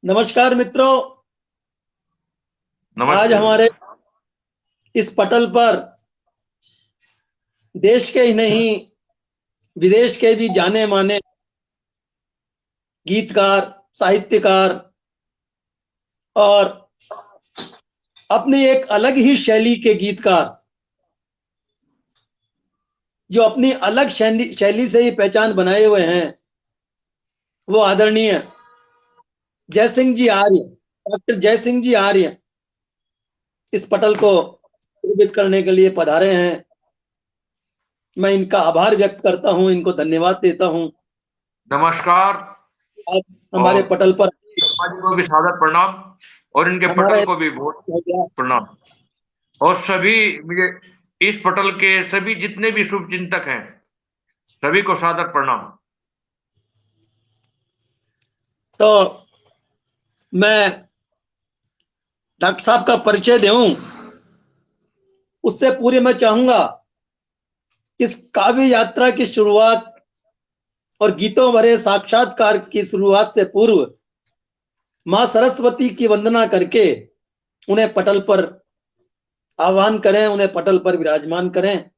नमस्कार मित्रों। आज नमस्ते। हमारे इस पटल पर देश के ही नहीं विदेश के भी जाने माने गीतकार, साहित्यकार और अपनी एक अलग ही शैली के गीतकार जो अपनी अलग शैली से ही पहचान बनाए हुए हैं, वो आदरणीय जयसिंह जी आर्य, डॉक्टर जयसिंह जी आर्य इस पटल को सुशोभित करने के लिए पधारे हैं। मैं इनका आभार व्यक्त करता हूं, इनको धन्यवाद देता हूं। नमस्कार। आप हमारे और पटल पर शर्मा जी को भी सादर प्रणाम और इनके हमारा पटल को भी बहुत हो गया। प्रणाम। और सभी मुझे इस पटल के सभी जितने भी शुभ चिंतक हैं सभी को सादर प्रणाम। तो मैं डॉक्टर साहब का परिचय दूं, उससे पूर्व मैं चाहूंगा इस काव्य यात्रा की शुरुआत और गीतों भरे साक्षात्कार की शुरुआत से पूर्व मां सरस्वती की वंदना करके उन्हें पटल पर आह्वान करें, उन्हें पटल पर विराजमान करें।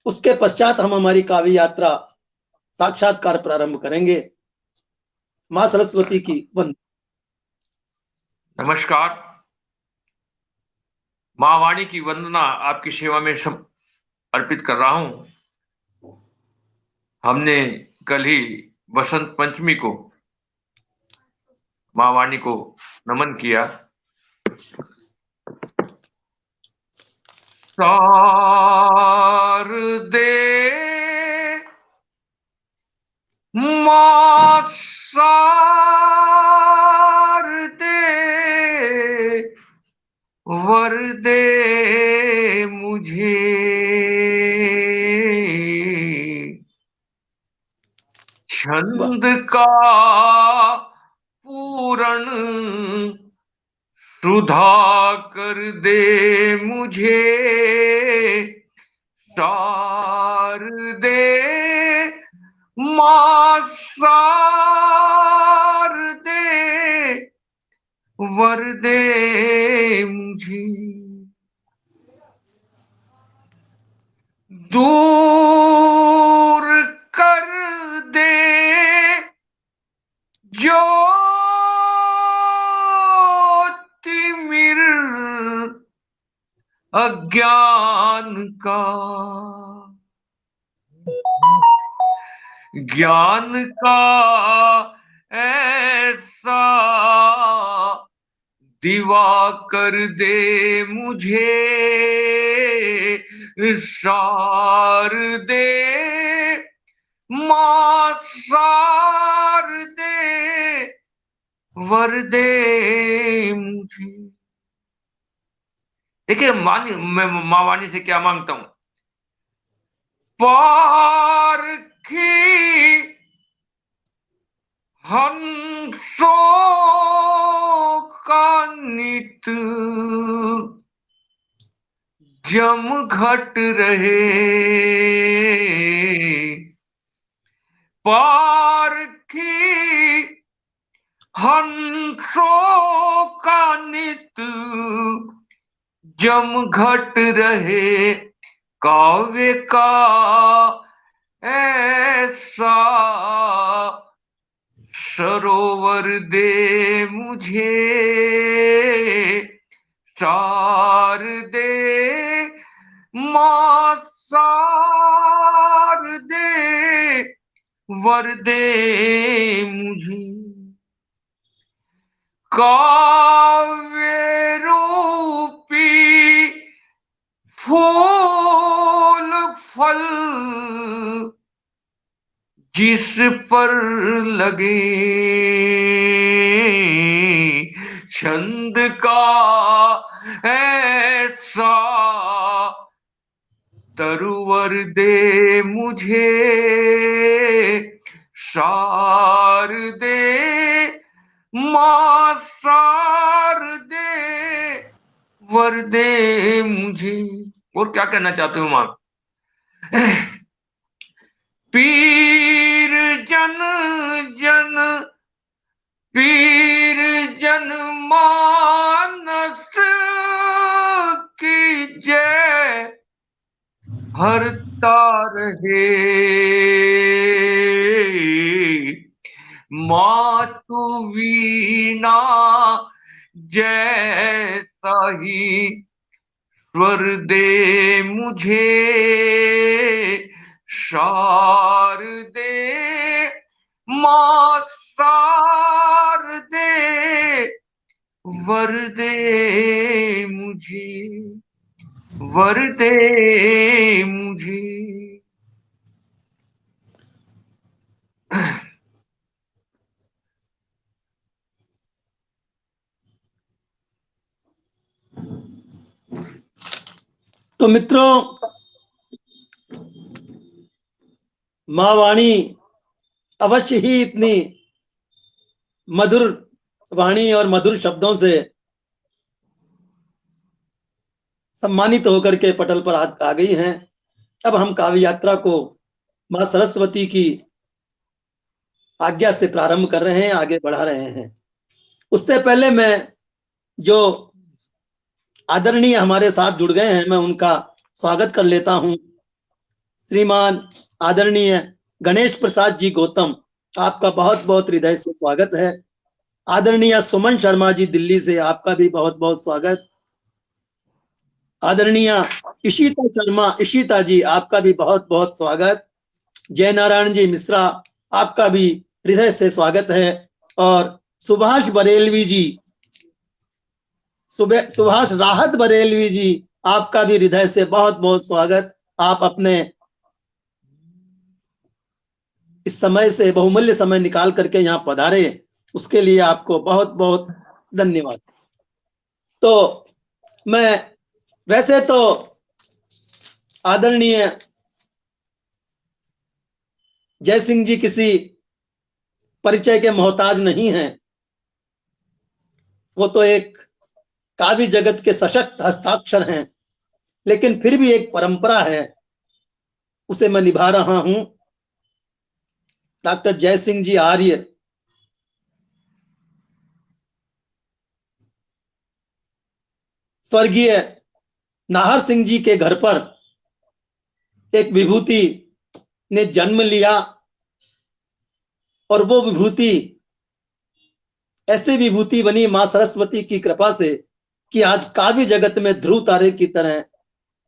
उसके पश्चात हम हमारी काव्य यात्रा साक्षात्कार प्रारंभ करेंगे। मां सरस्वती की वंदना। नमस्कार। माँ वाणी की वंदना आपकी सेवा में अर्पित कर रहा हूं। हमने कल ही बसंत पंचमी को माँ वाणी को नमन किया। शारदे मां शारदे वर दे मुझे छंद का पूरण सुधा कर दे मुझे शारदे मां शारदे वर दे मुझे दूर कर दे ज्योतिर्मय अज्ञान का ज्ञान का ऐसा दिवा कर दे मुझे शारदे मां शारदे वर दे मुझे। देखिए मैं माँ वाणी से क्या मांगता हूं। पारखी हंसों का नित जम घट रहे पारखी हंसों का नित जम घट रहे काव्य का ऐसा सरोवर दे मुझे शारदे मां शारदे वर दे मुझे काव्य रूपी फूल फल जिस पर लगे छंद का ऐसा तरुवर दे मुझे शारदे मां शारदे वर दे मुझे। और क्या कहना चाहते हो मां। पीर जन जन पीर हरता रहे मातु वीणा जैसा ही स्वर दे मुझे शारदे मां शारदे वर दे मुझे वर दे मुझे। तो मित्रों, माँ वाणी अवश्य ही इतनी मधुर वाणी और मधुर शब्दों से सम्मानित होकर के पटल पर आ गई हैं। अब हम काव्य यात्रा को माँ सरस्वती की आज्ञा से प्रारंभ कर रहे हैं, आगे बढ़ा रहे हैं। उससे पहले मैं जो आदरणीय हमारे साथ जुड़ गए हैं, मैं उनका स्वागत कर लेता हूं। श्रीमान आदरणीय गणेश प्रसाद जी गौतम, आपका बहुत बहुत हृदय से स्वागत है। आदरणीय सुमन शर्मा जी दिल्ली से, आपका भी बहुत बहुत स्वागत। आदरणीय इशिता शर्मा, इशिता जी, आपका भी बहुत बहुत स्वागत। जय नारायण जी मिश्रा, आपका भी हृदय से स्वागत है। और सुभाष बरेलवी जी, सुभाष राहत बरेलवी जी, आपका भी हृदय से बहुत बहुत स्वागत। आप अपने इस समय से बहुमूल्य समय निकाल करके यहाँ पधारे, उसके लिए आपको बहुत बहुत धन्यवाद। तो मैं वैसे तो आदरणीय जय सिंह जी किसी परिचय के मोहताज नहीं हैं। वो तो एक काव्य जगत के सशक्त हस्ताक्षर हैं, लेकिन फिर भी एक परंपरा है, उसे मैं निभा रहा हूं। डॉक्टर जय सिंह जी आर्य स्वर्गीय नाहर सिंह जी के घर पर एक विभूति ने जन्म लिया, और वो विभूति ऐसी विभूति बनी मां सरस्वती की कृपा से कि आज काव्य जगत में ध्रुव तारे की तरह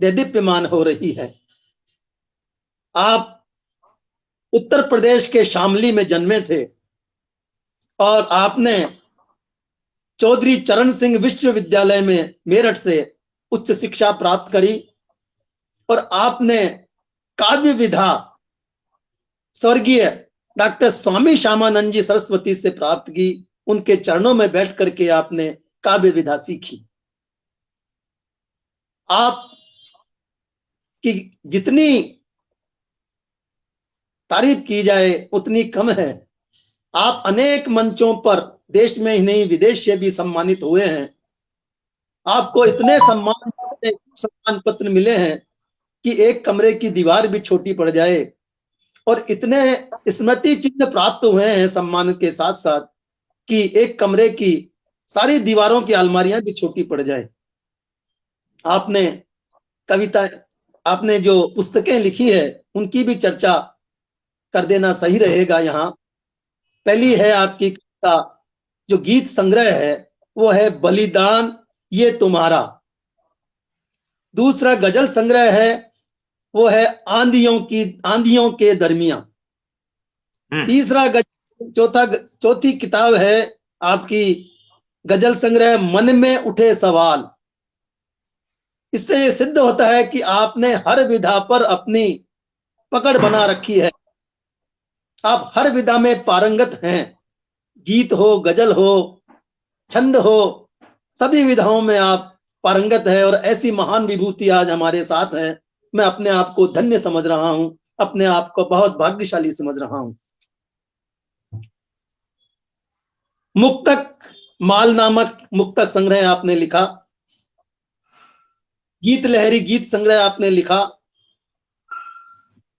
देदीप्यमान हो रही है। आप उत्तर प्रदेश के शामली में जन्मे थे और आपने चौधरी चरण सिंह विश्वविद्यालय में मेरठ से उच्च शिक्षा प्राप्त करी, और आपने काव्य विधा स्वर्गीय डॉक्टर स्वामी श्यामानंद जी सरस्वती से प्राप्त की। उनके चरणों में बैठ करके आपने काव्य विधा सीखी। आप की जितनी तारीफ की जाए उतनी कम है। आप अनेक मंचों पर देश में ही नहीं विदेश से भी सम्मानित हुए हैं। आपको इतने सम्मान पत्र मिले हैं कि एक कमरे की दीवार भी छोटी पड़ जाए, और इतने स्मृति चिन्ह प्राप्त हुए हैं सम्मान के साथ साथ कि एक कमरे की सारी दीवारों की अलमारियां भी छोटी पड़ जाए। आपने कविता, आपने जो पुस्तकें लिखी है उनकी भी चर्चा कर देना सही रहेगा। यहाँ पहली है आपकी कविता, जो गीत संग्रह है वो है बलिदान ये तुम्हारा। दूसरा गजल संग्रह है वो है आंधियों के दरमियान। तीसरा चौथी किताब है आपकी गजल संग्रह मन में उठे सवाल। इससे ये सिद्ध होता है कि आपने हर विधा पर अपनी पकड़ बना रखी है। आप हर विधा में पारंगत हैं, गीत हो, गजल हो, छंद हो, सभी विधाओं में आप पारंगत है। और ऐसी महान विभूति आज हमारे साथ है। मैं अपने आप को धन्य समझ रहा हूं, अपने आप को बहुत भाग्यशाली समझ रहा हूं। मुक्तक माल नामक मुक्तक संग्रह आपने लिखा, गीत लहरी गीत संग्रह आपने लिखा,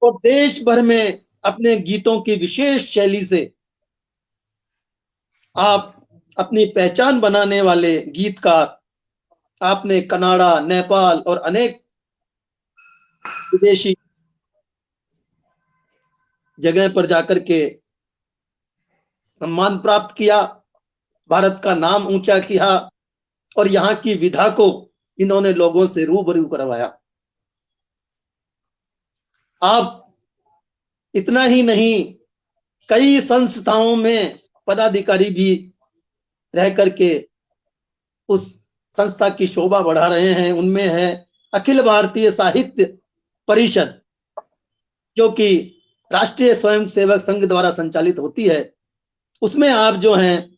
और देश भर में अपने गीतों की विशेष शैली से आप अपनी पहचान बनाने वाले गीतकार। आपने कनाडा, नेपाल और अनेक विदेशी जगह पर जाकर के सम्मान प्राप्त किया, भारत का नाम ऊंचा किया और यहाँ की विधा को इन्होंने लोगों से रूबरू करवाया। आप इतना ही नहीं, कई संस्थाओं में पदाधिकारी भी रह करके उस संस्था की शोभा बढ़ा रहे हैं। उनमें है अखिल भारतीय साहित्य परिषद, जो कि राष्ट्रीय स्वयंसेवक संघ द्वारा संचालित होती है। उसमें आप जो हैं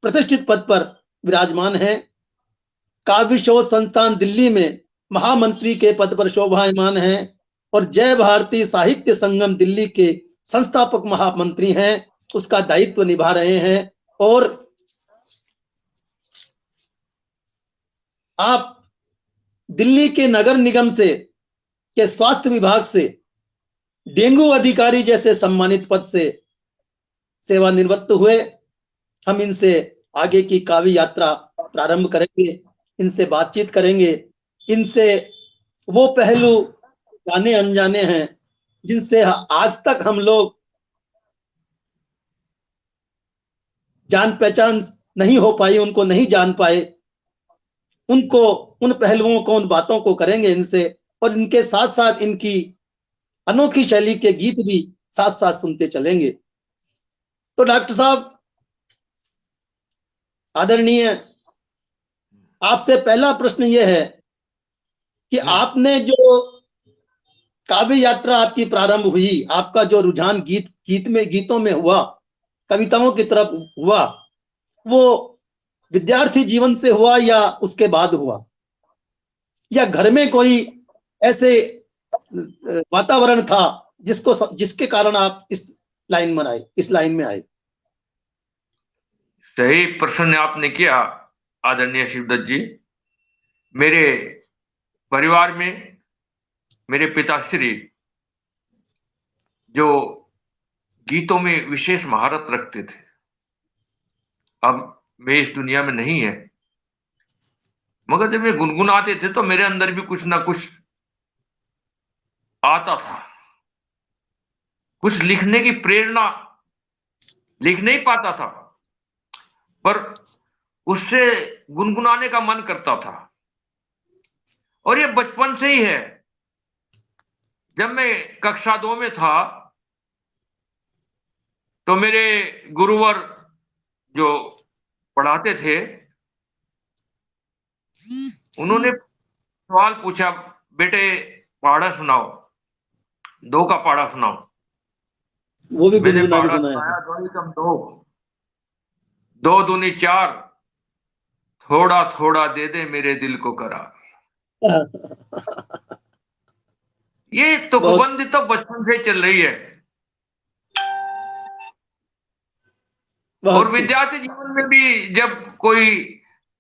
प्रतिष्ठित पद पर विराजमान हैं। काव्य शोध संस्थान दिल्ली में महामंत्री के पद पर शोभायमान हैं और जय भारती साहित्य संगम दिल्ली के संस्थापक महामंत्री हैं, उसका दायित्व निभा रहे हैं। और आप दिल्ली के नगर निगम से के स्वास्थ्य विभाग से डेंगू अधिकारी जैसे सम्मानित पद से सेवानिवृत्त हुए। हम इनसे आगे की काव्य यात्रा प्रारंभ करेंगे, इनसे बातचीत करेंगे, इनसे वो पहलू जाने अनजाने हैं जिनसे आज तक हम लोग जान पहचान नहीं हो पाई, उनको नहीं जान पाए। उनको, उन पहलुओं को, उन बातों को करेंगे इनसे, और इनके साथ साथ इनकी अनोखी शैली के गीत भी साथ साथ सुनते चलेंगे। तो डॉक्टर साहब आदरणीय, आपसे पहला प्रश्न यह है कि आपने जो काव्य यात्रा आपकी प्रारंभ हुई, आपका जो रुझान गीतों में हुआ, कविताओं की तरफ हुआ, वो विद्यार्थी जीवन से हुआ या उसके बाद हुआ, या घर में कोई ऐसे वातावरण था जिसके कारण आप इस लाइन में आए? सही प्रश्न आपने किया आदरणीय शिवदत्त जी। मेरे परिवार में मेरे पिताश्री जो गीतों में विशेष महारत रखते थे, अब वे इस दुनिया में नहीं है, मगर जब वे गुनगुनाते थे तो मेरे अंदर भी कुछ ना कुछ आता था। कुछ लिखने की प्रेरणा, लिख नहीं पाता था पर उससे गुनगुनाने का मन करता था। और ये बचपन से ही है। जब मैं कक्षा 2 में था तो मेरे गुरुवर जो पढ़ाते थे, उन्होंने सवाल पूछा, बेटे पाढ़ा सुनाओ, 2 का पाढ़ा सुनाओ। वो भी मैंने गुनगुना के पाढ़ा सुनाया? सुनाया, 2 कम 2, 2 दूनी 4, थोड़ा थोड़ा दे दे मेरे दिल को करार। ये तुकबंदी तो बचपन से चल रही है। और विद्यार्थी जीवन में भी जब कोई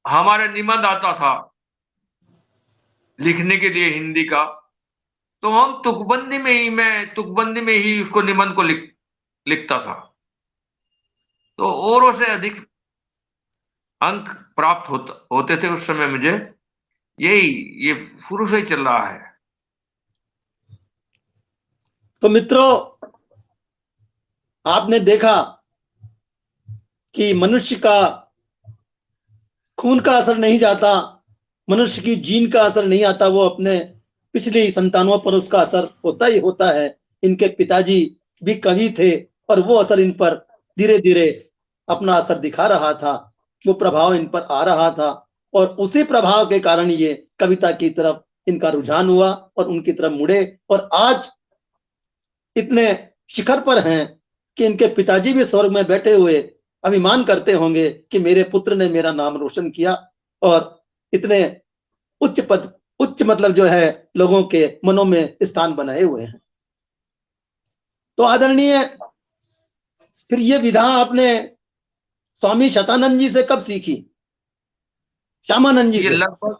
हमारा निबंध आता था लिखने के लिए हिंदी का, तो हम मैं तुकबंदी में ही उसको निबंध को लिखता था। तो औरों से अधिक अंक प्राप्त होते थे उस समय मुझे। ये शुरू से ही चल रहा है। तो मित्रों, आपने देखा कि मनुष्य का खून का असर नहीं जाता, मनुष्य की जीन का असर नहीं आता, वो अपने पिछली संतानों पर उसका असर होता ही होता है। इनके पिताजी भी कवि थे और वो असर इन पर धीरे धीरे अपना असर दिखा रहा था, वो प्रभाव इन पर आ रहा था और उसी प्रभाव के कारण ये कविता की तरफ इनका रुझान हुआ और उनकी तरफ मुड़े और आज इतने शिखर पर हैं कि इनके पिताजी भी स्वर्ग में बैठे हुए अभिमान करते होंगे कि मेरे पुत्र ने मेरा नाम रोशन किया और इतने उच्च मतलब जो है लोगों के मनों में स्थान बनाए हुए हैं। तो आदरणीय, फिर ये विधा आपने स्वामी शतानंद जी से कब सीखी? श्यामानंद जी ये से? लगभग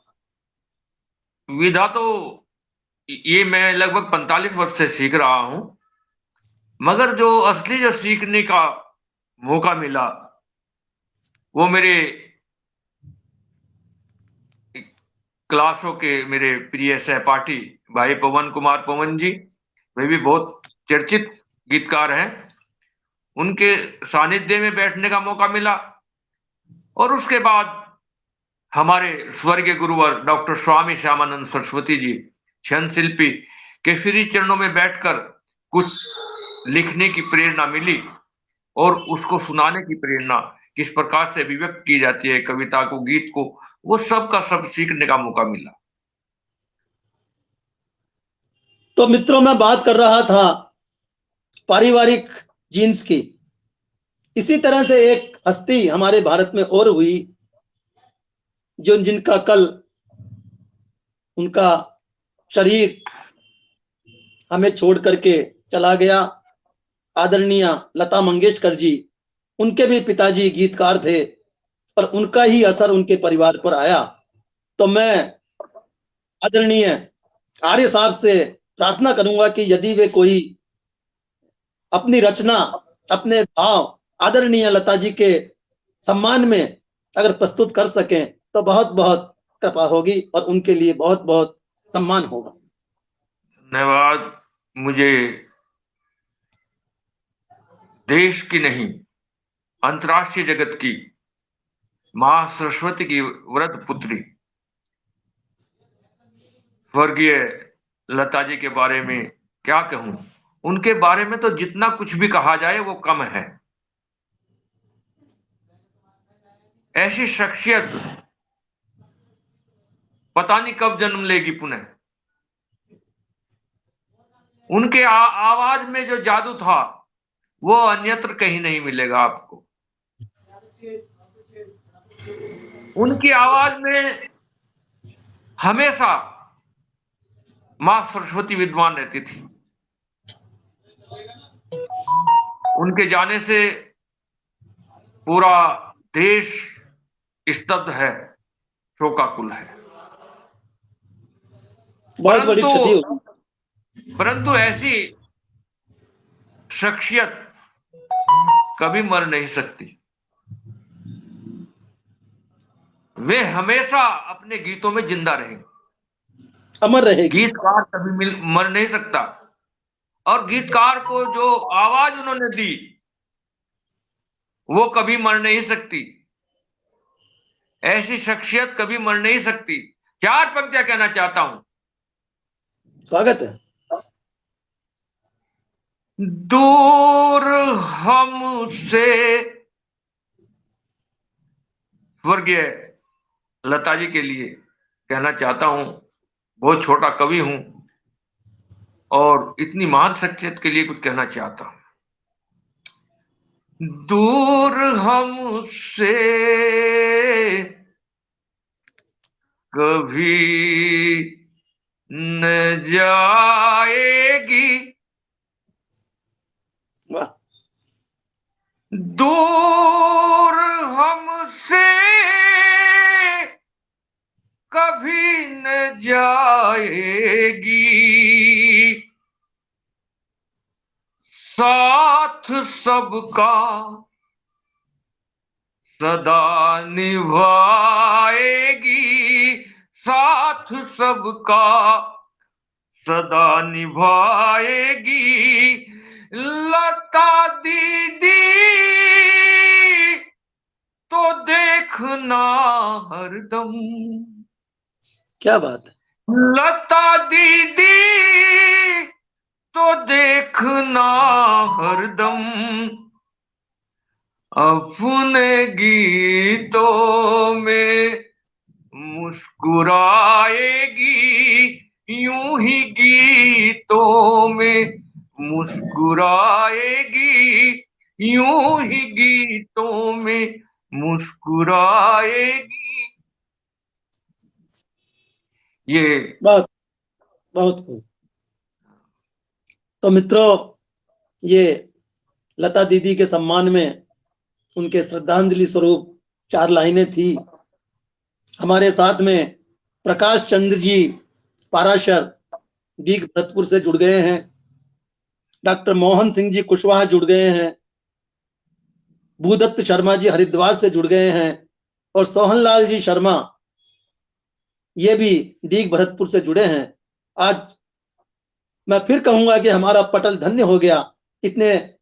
विधा तो ये मैं लगभग 45 वर्ष से सीख रहा हूं, मगर जो असली जो सीखने का मौका मिला वो मेरे क्लासों के मेरे प्रिय सहपाठी भाई पवन कुमार पवन जी, वे भी बहुत चर्चित गीतकार हैं, उनके सानिध्य में बैठने का मौका मिला। और उसके बाद हमारे स्वर्गीय गुरुवर डॉक्टर स्वामी श्यामानंद सरस्वती जी, छंद शिल्पी के श्री चरणों में बैठकर कुछ लिखने की प्रेरणा मिली और उसको सुनाने की प्रेरणा, किस प्रकार से अभिव्यक्त की जाती है कविता को, गीत को, वो सब का सब सीखने का मौका मिला। तो मित्रों, मैं बात कर रहा था पारिवारिक जीन्स की। इसी तरह से एक हस्ती हमारे भारत में और हुई, जो जिनका कल उनका शरीर हमें छोड़ करके चला गया, आदरणीय लता मंगेशकर जी। उनके भी पिताजी गीतकार थे और उनका ही असर उनके परिवार पर आया। तो मैं आदरणीय आर्य साहब से प्रार्थना करूंगा कि यदि वे कोई अपनी रचना, अपने भाव आदरणीय लता जी के सम्मान में अगर प्रस्तुत कर सकें तो बहुत बहुत कृपा होगी और उनके लिए बहुत बहुत सम्मान होगा। धन्यवाद। मुझे देश की नहीं, अंतर्राष्ट्रीय जगत की मां सरस्वती की वृद्ध पुत्री स्वर्गीय लता जी के बारे में क्या कहूं। उनके बारे में तो जितना कुछ भी कहा जाए वो कम है। ऐसी शख्सियत पता नहीं कब जन्म लेगी पुनः। उनके आवाज में जो जादू था वो अन्यत्र कहीं नहीं मिलेगा आपको। उनकी आवाज में हमेशा मां सरस्वती विद्वान रहती थी। उनके जाने से पूरा देश स्तब्ध है, शोकाकुल है। बहुत बड़ी क्षति होगी। परंतु ऐसी शख्सियत कभी मर नहीं सकती। वे हमेशा अपने गीतों में जिंदा रहेंगे, अमर रहेगी। गीतकार कभी मर नहीं सकता। और गीतकार को जो आवाज उन्होंने दी वो कभी मर नहीं सकती। ऐसी शख्सियत कभी मर नहीं सकती। 4 पंक्तियां कहना चाहता हूं। स्वागत है। दूर हमसे, स्वर्गीय लता जी के लिए कहना चाहता हूं। बहुत छोटा कवि हूं और इतनी महान शख्सियत के लिए कुछ कहना चाहता हूं। दूर हमसे कभी न जाएगी, वाह। दूर हमसे कभी न जाएगी, साथ सबका सदा निभाएगी, साथ सबका सदा निभाएगी। लता दीदी तो देखना हरदम, क्या बात है। लता दीदी तो देखना हरदम, अपने गीतों में मुस्कुराएगी, यूं ही गीतों में मुस्कुराएगी, यूं ही गीतों में मुस्कुराएगी। ये बहुत बहुत खूब। तो मित्रों, ये लता दीदी के सम्मान में उनके श्रद्धांजलि स्वरूप 4 लाइनें थी। हमारे साथ में प्रकाश चंद्र जी पाराशर दीघ भरतपुर से जुड़ गए हैं, डॉक्टर मोहन सिंह जी कुशवाहा जुड़ गए हैं, भूदत्त शर्मा जी हरिद्वार से जुड़ गए हैं और सोहनलाल जी शर्मा ये भी डीग भरतपुर से जुड़े हैं। आज मैं फिर कहूंगा कि हमारा पटल धन्य हो गया। इतने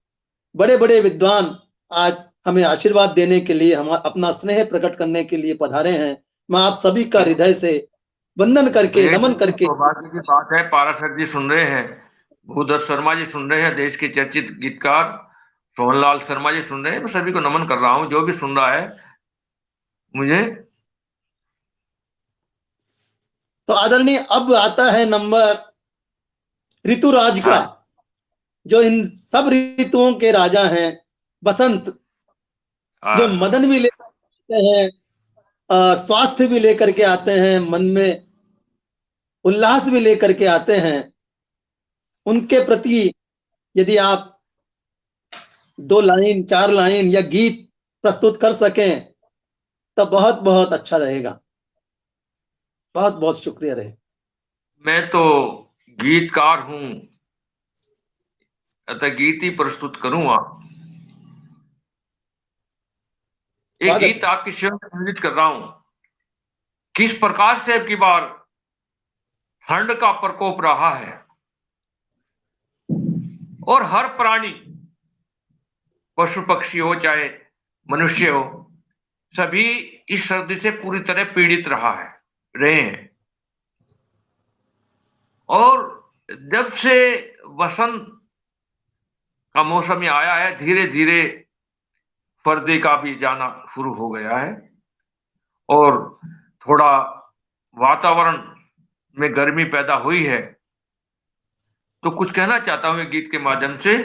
बड़े बड़े विद्वान आज हमें आशीर्वाद देने के लिए, हम अपना स्नेह प्रकट करने के लिए पधारे हैं। मैं आप सभी का हृदय से वंदन करके, ये नमन करके। सौभाग्य की बात है, पाराशर जी सुन रहे हैं, भूदत्त शर्मा जी सुन रहे हैं, देश के चर्चित गीतकार सोहनलाल शर्मा जी सुन रहे हैं। मैं सभी को नमन कर रहा हूँ, जो भी सुन रहा है मुझे। तो आदरणीय, अब आता है नंबर ऋतुराज का, हाँ, जो इन सब ऋतुओं के राजा हैं। बसंत, जो हाँ, मदन भी लेकर आते हैं, स्वास्थ्य भी लेकर के आते हैं, मन में उल्लास भी लेकर के आते हैं। उनके प्रति यदि आप 2 लाइन 4 लाइन या गीत प्रस्तुत कर सकें तो बहुत बहुत अच्छा रहेगा। बहुत बहुत शुक्रिया रहे। मैं तो गीतकार हूँ, अतः गीत ही प्रस्तुत करूंगा। एक स्वागत गीत है। आपकी सेवा में निवेदित कर रहा हूं। किस प्रकार से अब की बार ठंड का प्रकोप रहा है और हर प्राणी, पशु पक्षी हो चाहे मनुष्य हो, सभी इस सर्दी से पूरी तरह पीड़ित रहे हैं। और जब से वसंत का मौसम में आया है, धीरे धीरे पर्दे का भी जाना शुरू हो गया है और थोड़ा वातावरण में गर्मी पैदा हुई है। तो कुछ कहना चाहता हूं गीत के माध्यम से।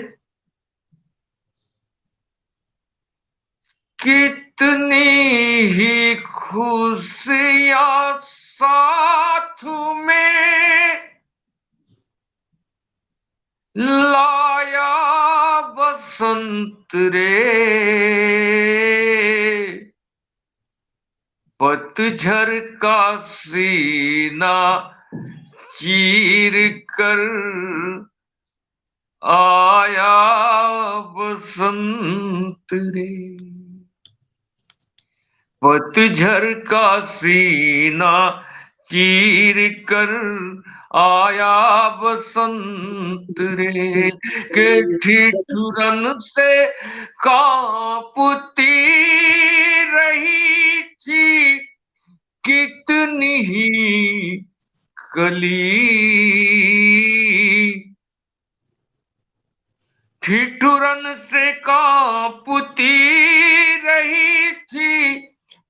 कितनी ही खुशियां साथ में लाया बसंत रे, पतझर का सीना चीर कर आया बसंत रे, पतझर का सीना चीर कर आया बसंत रे, के ठिठुरन से कांपती रही थी कितनी ही कली, ठिठुरन से कांपती रही थी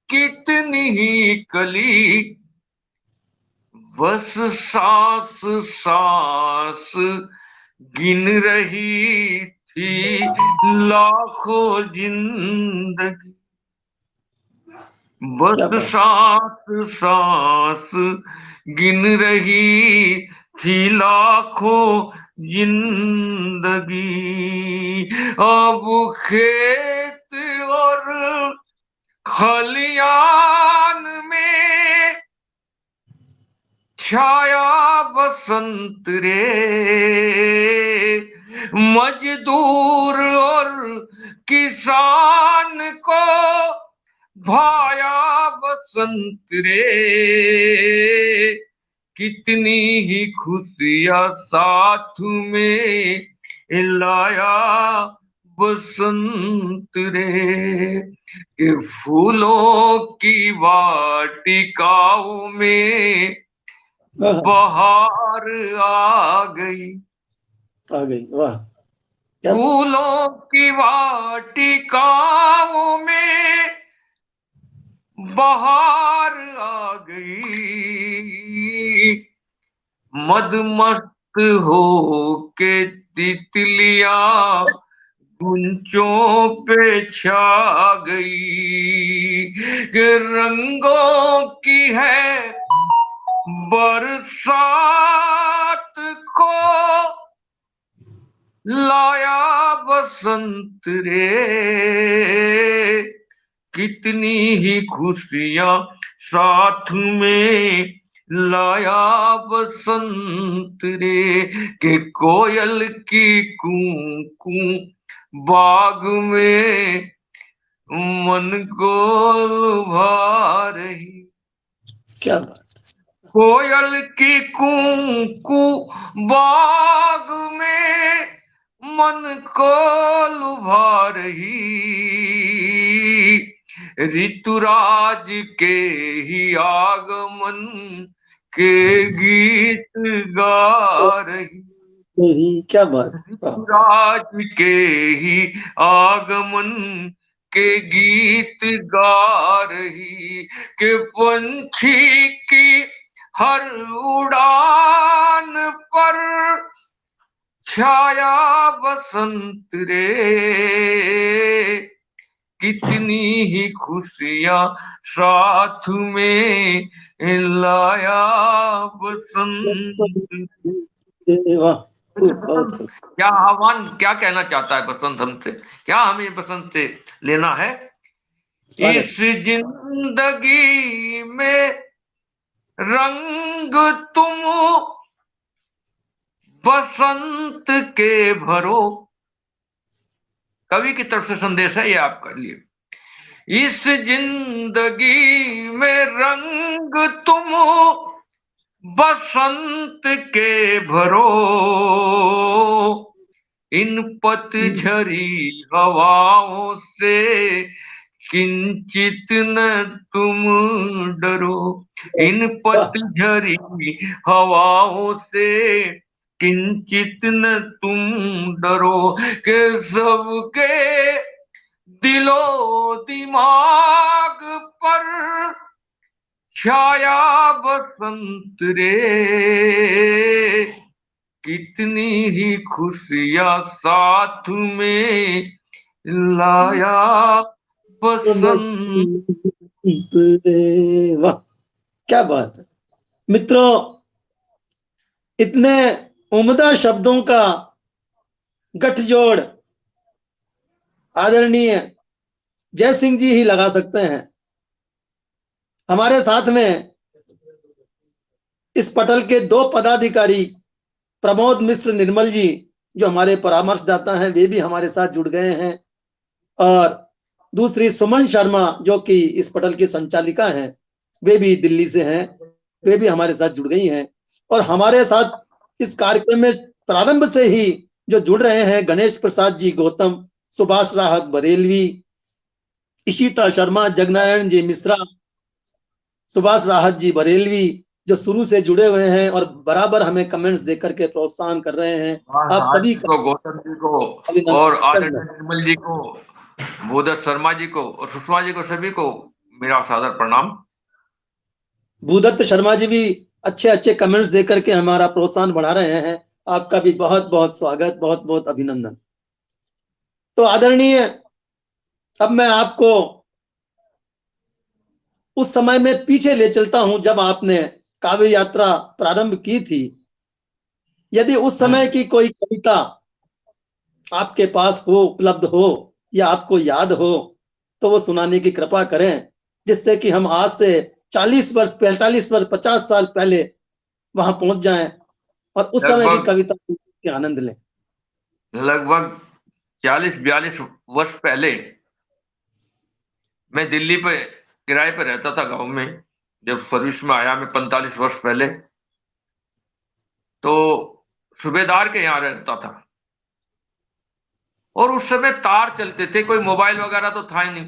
कितनी ही कली, बस सांस सांस गिन रही थी लाखों जिंदगी, क्या बस बात। सांस सांस गिन रही थी लाखों जिंदगी, अब खेत और खलियान में छाया बसंत रे, मजदूर और किसान को भाया बसंत रे, कितनी ही खुशियां साथ में लाया बसंत रे, के फूलों की वाटिकाओं में वाह, बहार आ गई, आ गई। वाह, क्या बात। फूलों की वाटिकाओं में बहार आ गई, मदमस्त हो के तितलियां गुंचों पे छा गई, कि रंगों की है बरसात को लाया बसंत रे, कितनी ही खुशियां साथ में लाया बसंत रे, के कोयल की कूं कूं बाग में मन को लुभा रही, क्या बात। कोयल की कूकू बाग में मन को लुभा रही, ऋतुराज के ही आगमन के गीत गा रही, नहीं, क्या बात, वाह। ऋतुराज के ही आगमन के गीत गा रही, के पंछी की हर उड़ान पर छाया बसंत रे, कितनी ही खुशियां साथ में लाया बसंत। वाह, बहुत बसंत खूब। क्या आह्वान, क्या कहना चाहता है बसंत हमसे, क्या हमें बसंत से लेना है? स्वागत। इस जिंदगी में रंग तुम बसंत के भरो, कवि की तरफ से संदेश है ये आपके लिए। इस जिंदगी में रंग तुम बसंत के भरो, इन पतझरी हवाओं से किंचित न तुम डरो, इन वाह, पतझरी हवाओं से किंचित न तुम डरो, के सबके दिलो दिमाग पर छाया बसंत रे, कितनी ही खुशियां साथ में लाया बसंत। बसंत रे, वाह, क्या बात है मित्रों। इतने उम्दा शब्दों का गठजोड़ आदरणीय जय सिंह जी ही लगा सकते हैं। हमारे साथ में इस पटल के दो पदाधिकारी प्रमोद मिश्र निर्मल जी, जो हमारे परामर्शदाता हैं, वे भी हमारे साथ जुड़ गए हैं, और दूसरी सुमन शर्मा जो कि इस पटल की संचालिका हैं, वे भी दिल्ली से हैं, वे भी हमारे साथ जुड़ गई हैं। और हमारे साथ इस कार्यक्रम में प्रारंभ से ही जो जुड़ रहे हैं, गणेश प्रसाद जी गौतम, सुभाष राहत बरेलवी, इशिता शर्मा, जगनारायण जी मिश्रा, सुभाष राहत जी बरेलवी, जो शुरू से जुड़े हुए हैं और बराबर हमें कमेंट्स देकर के प्रोत्साहन कर रहे हैं। आप राहत सभी जी का को, गौतम जी को, और आदरणीय अभिनंदन। निर्मल जी को, भूदत्त शर्मा जी को और सुषमा जी को, सभी को मेरा सादर प्रणाम। भूदत्त शर्मा जी भी अच्छे अच्छे कमेंट्स देकर के हमारा प्रोत्साहन बढ़ा रहे हैं। आपका भी बहुत बहुत स्वागत, बहुत बहुत अभिनंदन। तो आदरणीय, अब मैं आपको उस समय में पीछे ले चलता हूं जब आपने काव्य यात्रा प्रारंभ की थी। यदि उस समय की कोई कविता आपके पास हो, उपलब्ध हो, या आपको याद हो, तो वो सुनाने की कृपा करें, जिससे कि हम आज से 40 वर्ष, 45 वर्ष, 50 साल पहले वहां पहुंच जाएं और उस समय की लगभग कविता के आनंद लें। लगभग 40-42 वर्ष पहले मैं दिल्ली पे किराए पे रहता था गांव में। जब सर्विस में आया मैं 45 वर्ष पहले, तो सूबेदार के यहाँ रहता था। और उस समय तार चलते थे, कोई मोबाइल वगैरह तो था ही नहीं।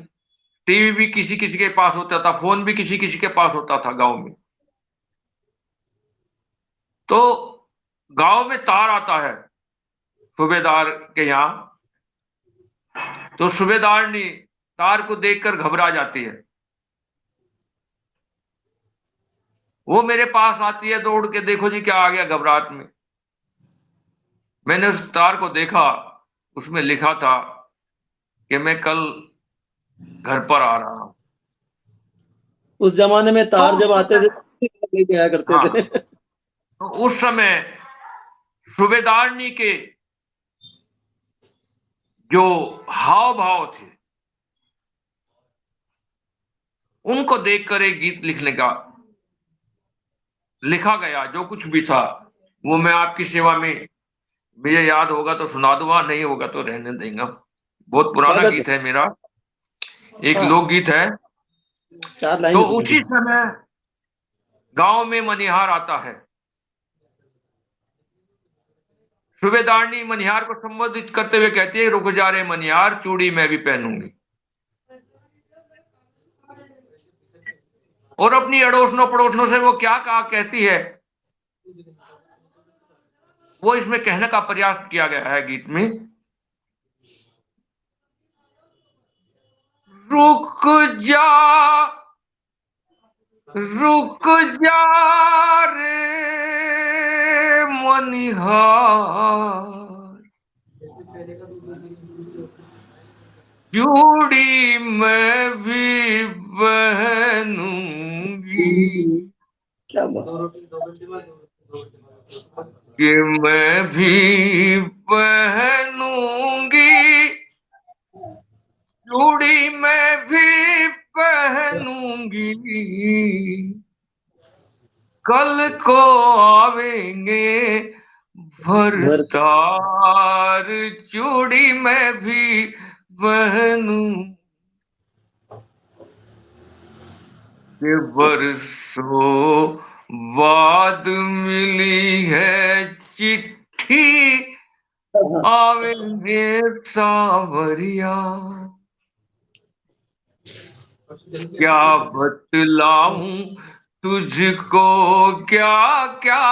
टीवी भी किसी किसी के पास होता था, फोन भी किसी किसी के पास होता था गांव में। तो गांव में तार आता है सूबेदार के यहाँ, तो सूबेदारनी तार को देखकर घबरा जाती है। वो मेरे पास आती है दौड़ के, देखो जी क्या आ गया घबराहट में। मैंने उस तार को देखा, उसमें लिखा था कि मैं कल घर पर आ रहा हूं। उस जमाने में तो तार उस जब आते समय, थे लेके आया करते हाँ, थे। तो उस समय सूबेदारनी के जो हाव भाव थे, उनको देखकर एक गीत लिखने का लिखा गया। जो कुछ भी था वो मैं आपकी सेवा में, मुझे याद होगा तो सुना दूंगा, नहीं होगा तो रहने देंगे। बहुत पुराना स्वागत है। गीत है मेरा, एक हाँ, लोकगीत है। 4 तो लाइनें सुना उसी दीजिए। समय गांव में मनिहार आता है। सूबेदारनी मनिहार को संबोधित करते हुए कहती है, रुक जा रे मनिहार, चूड़ी मैं भी पहनूंगी। और अपनी अड़ोसनों पड़ोसनों से वो क्या कहा कहती है, वो इसमें कहने का प्रयास किया गया है गीत में। रुक जा, रुक जा रे मनिहार, चूड़ी मैं भी पहनूंगी, क्या बात, कि मैं भी पहनूंगी, चूड़ी मैं भी पहनूंगी, कल को आवेंगे भरतार, चूड़ी मैं भी पहनूं, के बरसों बाद मिली है चिट्ठी, आवेंगे सावरिया, क्या बतलाऊं तुझको क्या क्या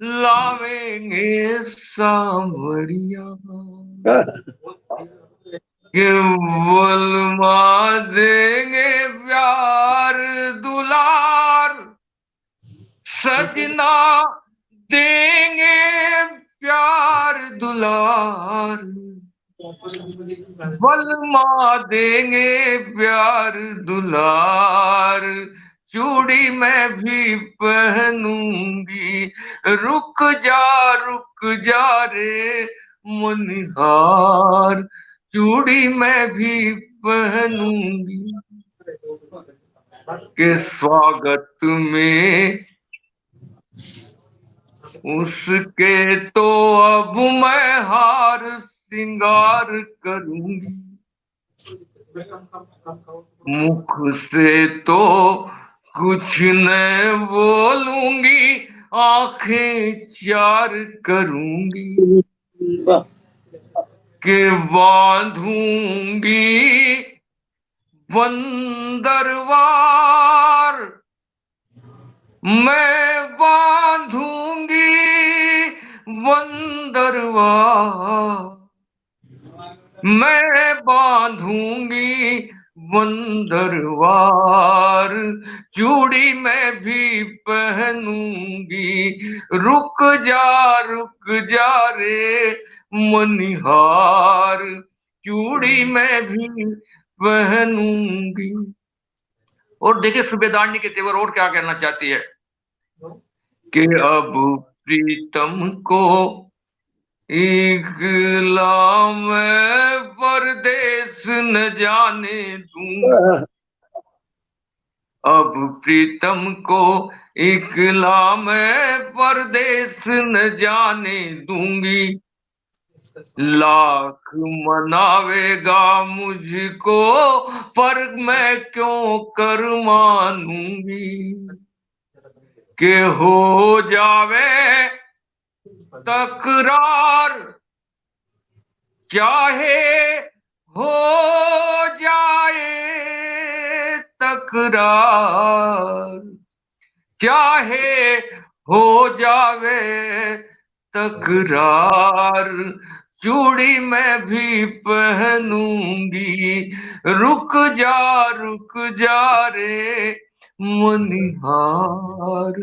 लावेंगे सावरिया, केवल माँ देंगे प्यार दुलार, सजना देंगे प्यार दुलार, बलमा देंगे प्यार दुलार, चूड़ी मैं भी पहनूंगी, रुक जा रे मनिहार, चूड़ी मैं भी पहनूंगी, के स्वागत में उसके तो अब मैं हार श्रृंगार करूंगी, मुख से तो कुछ न बोलूंगी, आंखें चार करूंगी, के बांधूंगी बंदरवार, मैं बांधूंगी बंदरवार, मैं बांधूंगी बंदरवार, चूड़ी मैं भी पहनूंगी, रुक जा रे मनिहार, चूड़ी मैं भी पहनूंगी। और देखिए सूबेदारनी के तेवर और क्या कहना चाहती है, कि अब प्रीतम को इकला मैं परदेश न जाने दूंगी, अब प्रीतम को इकला मैं परदेश न जाने दूंगी, लाख मनावेगा मुझको पर मैं क्यों कर मानूंगी, के हो जावे तकरार, चाहे हो जाए तकरार, चाहे हो जावे तकरार, चूड़ी मैं भी पहनूंगी, रुक जा रे मनिहार,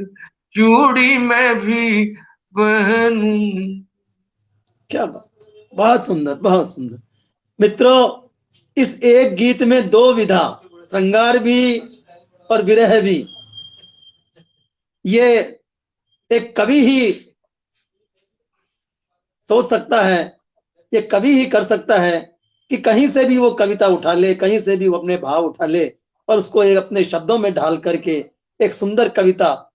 चूड़ी मैं भी पहनूं। क्या बात, बहुत सुंदर, बहुत सुंदर। मित्रों, इस एक गीत में दो विधा, श्रृंगार भी और विरह भी, ये एक कवि ही सोच सकता है, ये कवि ही कर सकता है कि कहीं से भी वो कविता उठा ले, कहीं से भी वो अपने भाव उठा ले और उसको एक अपने शब्दों में ढाल करके एक सुंदर कविता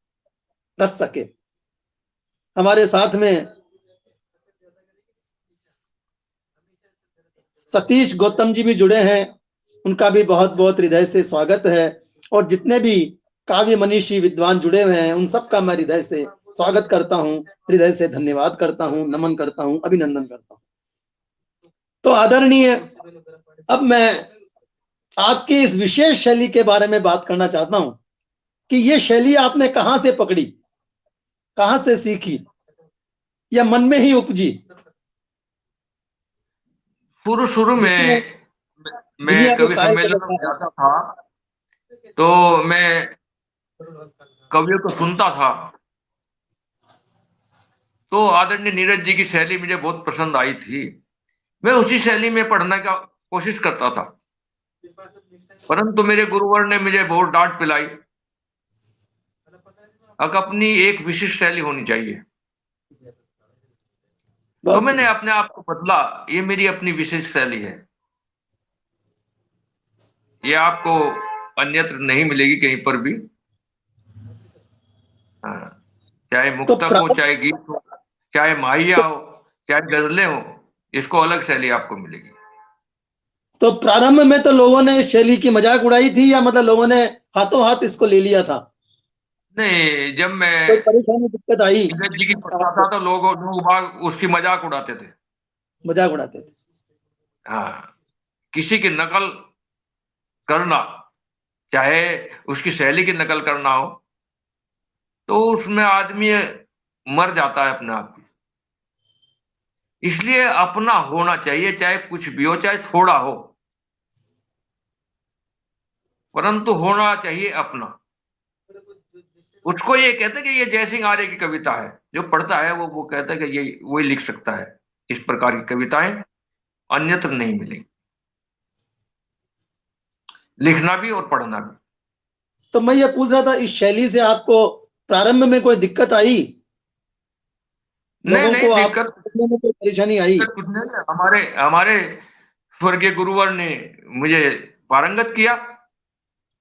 रच सके। हमारे साथ में सतीश गौतम जी भी जुड़े हैं, उनका भी बहुत बहुत हृदय से स्वागत है। और जितने भी काव्य मनीषी विद्वान जुड़े हुए हैं, उन सबका मैं हृदय से स्वागत करता हूं, हृदय से धन्यवाद करता हूं, नमन करता हूं, अभिनंदन करता हूं। तो आदरणीय, अब मैं आपकी इस विशेष शैली के बारे में बात करना चाहता हूं कि ये शैली आपने कहां से पकड़ी, कहां से सीखी, या मन में ही उपजी? शुरू शुरू जिसने में दुनिया मैं को कवि कायल कर सम्मेलन में रखा है। जाता था तो मैं कवियों को सुनता था, तो आदरणीय नीरज जी की शैली मुझे बहुत पसंद आई थी। मैं उसी शैली में पढ़ने का कोशिश करता था, परंतु मेरे गुरुवर ने मुझे बहुत डांट पिलाई। अब अपनी एक विशिष्ट शैली होनी चाहिए, तो बस मैंने अपने आप को बदला। ये मेरी अपनी विशेष शैली है, ये आपको अन्यत्र नहीं मिलेगी कहीं पर भी। हाँ, चाहे तो मुक्तक हो, प्रारंभ चाहे गीत हो, चाहे माहिया तो, हो, चाहे गजलें हो, इसको अलग शैली आपको मिलेगी। तो प्रारंभ में तो लोगों ने इस शैली की मजाक उड़ाई थी, या मतलब लोगों ने हाथों हाथ इसको ले लिया था? नहीं, जब मैं कोई परेशानी दिक्कत आई नीरज जी की पढ़ता था आपको? तो लोग उसकी मजाक उड़ाते थे। मजाक उड़ाते थे? हाँ, किसी की नकल करना, चाहे उसकी शैली की नकल करना हो, तो उसमें आदमी मर जाता है अपने आप ही। इसलिए अपना होना चाहिए, चाहे कुछ भी हो, चाहे थोड़ा हो, परंतु होना चाहिए अपना। उसको ये कहते हैं कि ये जयसिंह आर्य की कविता है। जो पढ़ता है वो कहता है कि ये वही लिख सकता है। इस प्रकार की कविताएं अन्यत्र नहीं मिलेंगी, लिखना भी और पढ़ना भी। तो मैं ये पूछ रहा था, इस शैली से आपको प्रारंभ में कोई दिक्कत आई? नहीं लोगों नहीं, को आप दिक्कत लिखने में कोई परेशानी आई? दिक्कत कुछ नहीं है। हमारे हमारे स्वर्गीय गुरुवर ने मुझे पारंगत किया,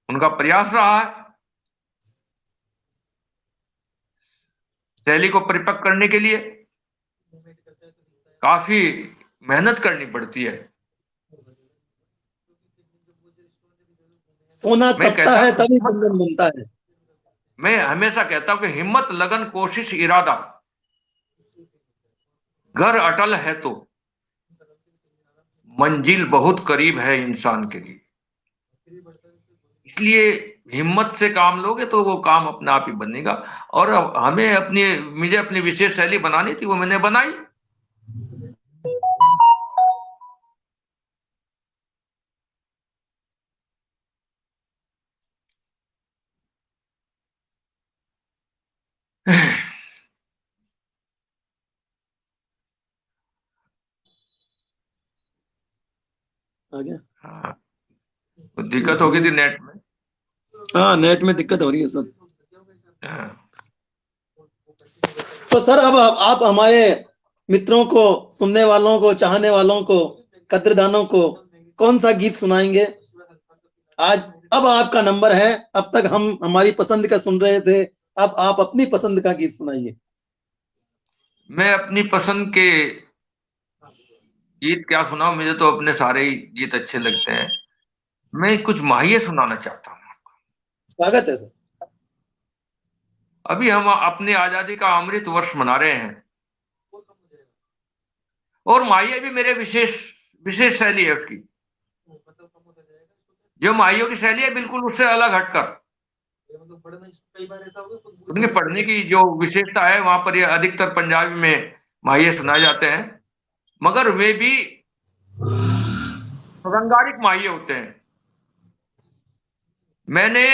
उनका प्रयास रहा है शैली को परिपक्व करने के लिए। काफी मेहनत करनी पड़ती है। सोना मैं तपता कहता है हूँ तभी हिम्मत, कुंदन बनता है। मैं हमेशा कहता हूँ कि हिम्मत, लगन, कोशिश, इरादा, घर अटल है तो मंजिल बहुत करीब है इंसान के लिए। इसलिए हिम्मत से काम लोगे तो वो काम अपने आप ही बनेगा। और हमें मुझे अपनी विशेष शैली बनानी थी, वो मैंने बनाई। आ गया? हाँ, तो दिक्कत हो गई थी नेट में। हाँ, नेट में दिक्कत हो रही है सब। हाँ, तो सर, अब आप हमारे मित्रों को, सुनने वालों को, चाहने वालों को, कद्रदानों को कौन सा गीत सुनाएंगे आज? अब आपका नंबर है। अब तक हम हमारी पसंद का सुन रहे थे, अब आप अपनी पसंद का गीत सुनाइए। मैं अपनी पसंद के गीत क्या सुनाऊं? मुझे तो अपने सारे ही गीत अच्छे लगते हैं। मैं कुछ माहिए सुनाना चाहता हूँ। स्वागत है सर। अभी हम अपनी आजादी का अमृत वर्ष मना रहे हैं, और माहिए भी मेरे विशेष विशेष शैली है उसकी। जो माहियों की शैली है, बिल्कुल उससे अलग हटकर। उनके पढ़ने की जो विशेषता है, वहां पर ये अधिकतर पंजाबी में माहिए सुनाए जाते हैं, मगर वे भी रंगारिक माहिए होते हैं। मैंने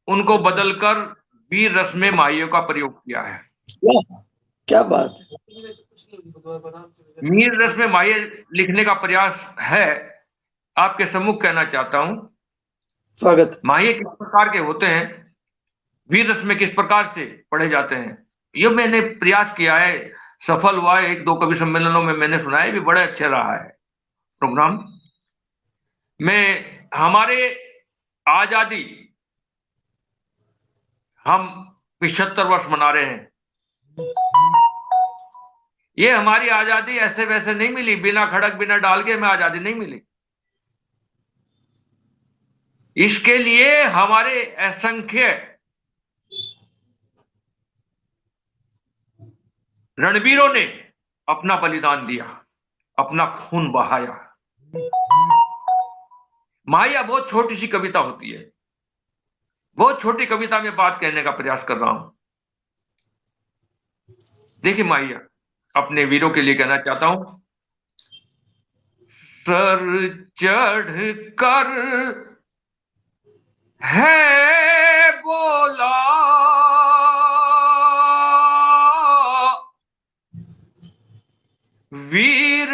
उनको बदलकर वीर रस में माहियों का प्रयोग किया है। वाह, क्या बात है! वीर रस में माहिए लिखने का प्रयास है, आपके सम्मुख कहना चाहता हूं। स्वागत माहिए किस प्रकार के होते हैं, वीर रस में किस प्रकार से पढ़े जाते हैं, ये मैंने प्रयास किया है। सफल हुआ है। एक दो कवि सम्मेलनों में मैंने सुना है, भी बड़े अच्छे रहा है प्रोग्राम में। हमारे आजादी, हम 75 वर्ष मना रहे हैं। ये हमारी आजादी ऐसे वैसे नहीं मिली, बिना खड़क बिना डाल के हमें आजादी नहीं मिली। इसके लिए हमारे असंख्य रणवीरों ने अपना बलिदान दिया, अपना खून बहाया। माया बहुत छोटी सी कविता होती है, बहुत छोटी कविता में बात कहने का प्रयास कर रहा हूं। देखिए माया, अपने वीरों के लिए कहना चाहता हूं, सर चढ़ कर है बोला वीर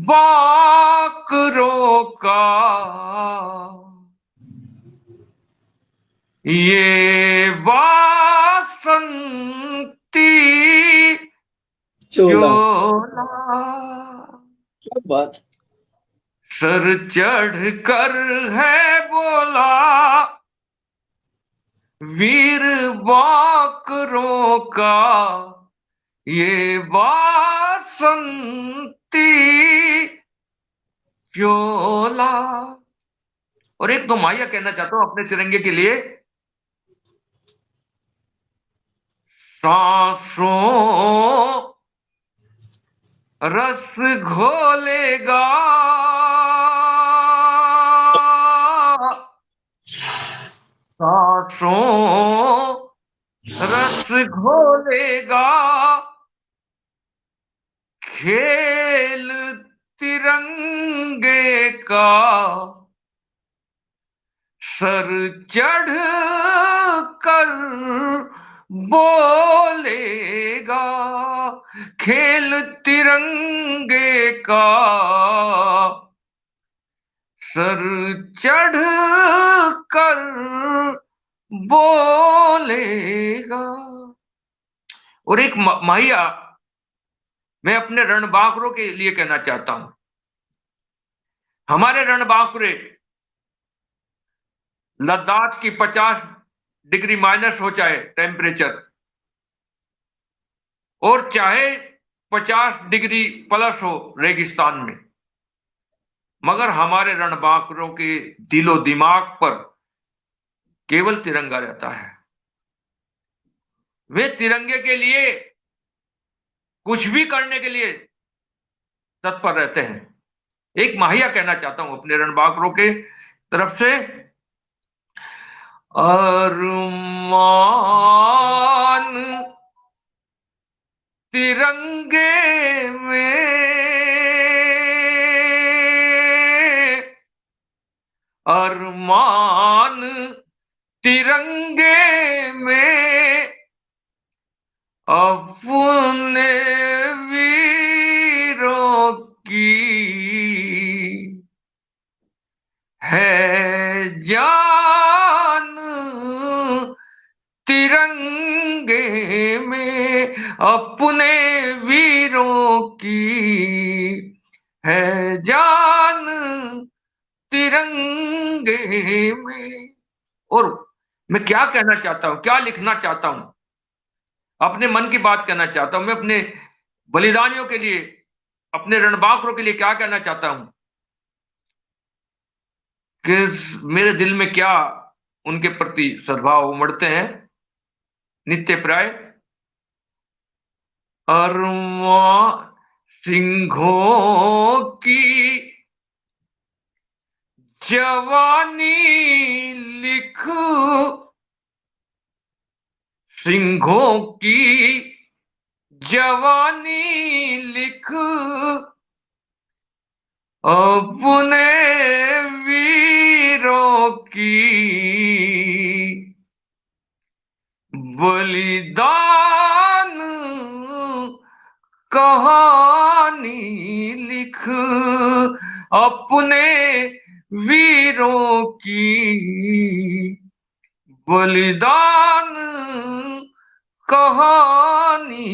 बाकरों का ये वासंती चोला, चोला। क्या बात। सर चढ़ कर है बोला वीर बाकरों का ये वासंती चोला। और एक तो माया कहना चाहता हूं अपने तिरंगे के लिए, सांसों रस घोलेगा सांसों रस घोलेगा खेल तिरंगे का सर चढ़ कर बोलेगा खेल तिरंगे का सर चढ़ कर बोलेगा। और एक माहिया मैं अपने रणबांकुरों के लिए कहना चाहता हूं, हमारे रणबांकुरे लद्दाख की 50 डिग्री माइनस हो चाहे टेम्परेचर, और चाहे 50 डिग्री प्लस हो रेगिस्तान में, मगर हमारे रणबांकुरों के दिलो दिमाग पर केवल तिरंगा रहता है। वे तिरंगे के लिए कुछ भी करने के लिए तत्पर रहते हैं। एक माहिया कहना चाहता हूं अपने रणबांकुरों के तरफ से, अरमान तिरंगे में, अरमान तिरंगे में अपने वीरों की है जान तिरंगे में, अपने वीरों की है जान तिरंगे में। और मैं क्या कहना चाहता हूं, क्या लिखना चाहता हूं, अपने मन की बात कहना चाहता हूं। मैं अपने बलिदानियों के लिए, अपने रणबांकुरों के लिए क्या कहना चाहता हूं कि मेरे दिल में क्या उनके प्रति सद्भाव उमड़ते हैं नित्य प्राय। अरमान सिंहों की जवानी लिख, सिंहों की जवानी लिख, अपने वीरों की बलिदान कहानी लिख, अपने वीरों की बलिदान कहानी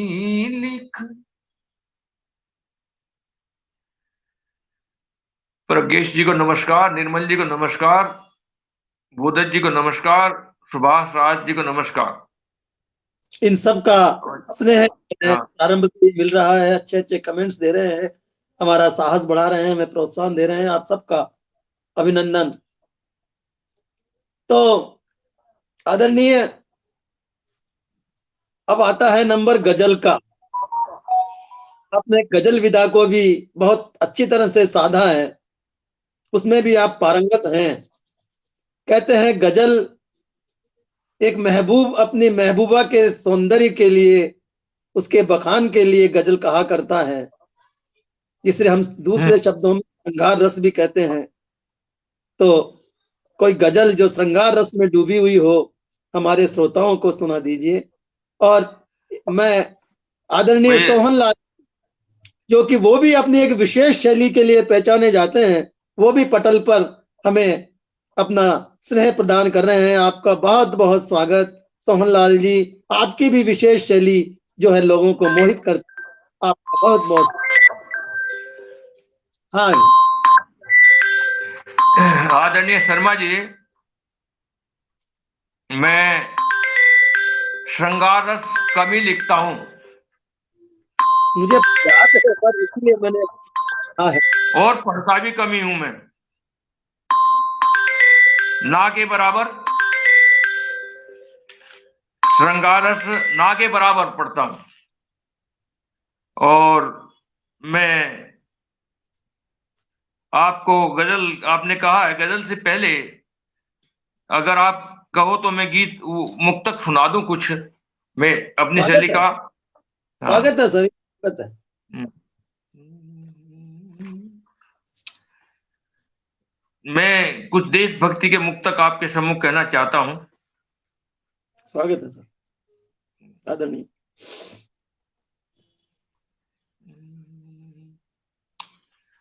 लिख। प्रज्ञेश जी को नमस्कार, निर्मल जी को नमस्कार, बोधत जी को नमस्कार, सुभाष राज जी को नमस्कार। इन सब का स्नेह प्रारंभ से मिल रहा है, अच्छे अच्छे कमेंट्स दे रहे हैं, हमारा साहस बढ़ा रहे हैं, हमें प्रोत्साहन दे रहे हैं। आप सबका अभिनंदन। तो आदरणीय, अब आता है नंबर गजल का। आपने गजल विधा को भी बहुत अच्छी तरह से साधा है, उसमें भी आप पारंगत हैं। कहते हैं गजल एक महबूब अपनी महबूबा के सौंदर्य के लिए, उसके बखान के लिए गजल कहा करता है, जिसे हम दूसरे शब्दों में श्रृंगार रस भी कहते हैं। तो कोई गजल जो श्रृंगार रस में डूबी हुई हो, हमारे श्रोताओं को सुना दीजिए। और मैं आदरणीय मैं सोहन लाल, जो कि वो भी अपनी एक विशेष शैली के लिए पहचाने जाते हैं, वो भी पटल पर हमें अपना स्नेह प्रदान कर रहे हैं। आपका बहुत बहुत स्वागत सोहन लाल जी। आपकी भी विशेष शैली जो है लोगों को मोहित करती है। आपका बहुत बहुत हाँ जी। आदरणीय शर्मा जी, मैं श्रृंगार रस कम ही लिखता हूँ मुझे याद है सर, इसलिए मैंने हाँ है। और पढ़ता भी कम ही हूं मैं, ना के बराबर श्रृंगार रस ना के बराबर पढ़ता हूं। और मैं आपको गजल, आपने कहा है गजल से पहले अगर आप कहो तो मैं गीत मुक्तक सुना दूं कुछ, मैं अपनी स्वागत शैली है, का। हाँ। स्वागत है सर, स्वागत है। मैं कुछ देशभक्ति के मुक्तक आपके सम्मुख कहना चाहता हूं। स्वागत है सर आदरणीय।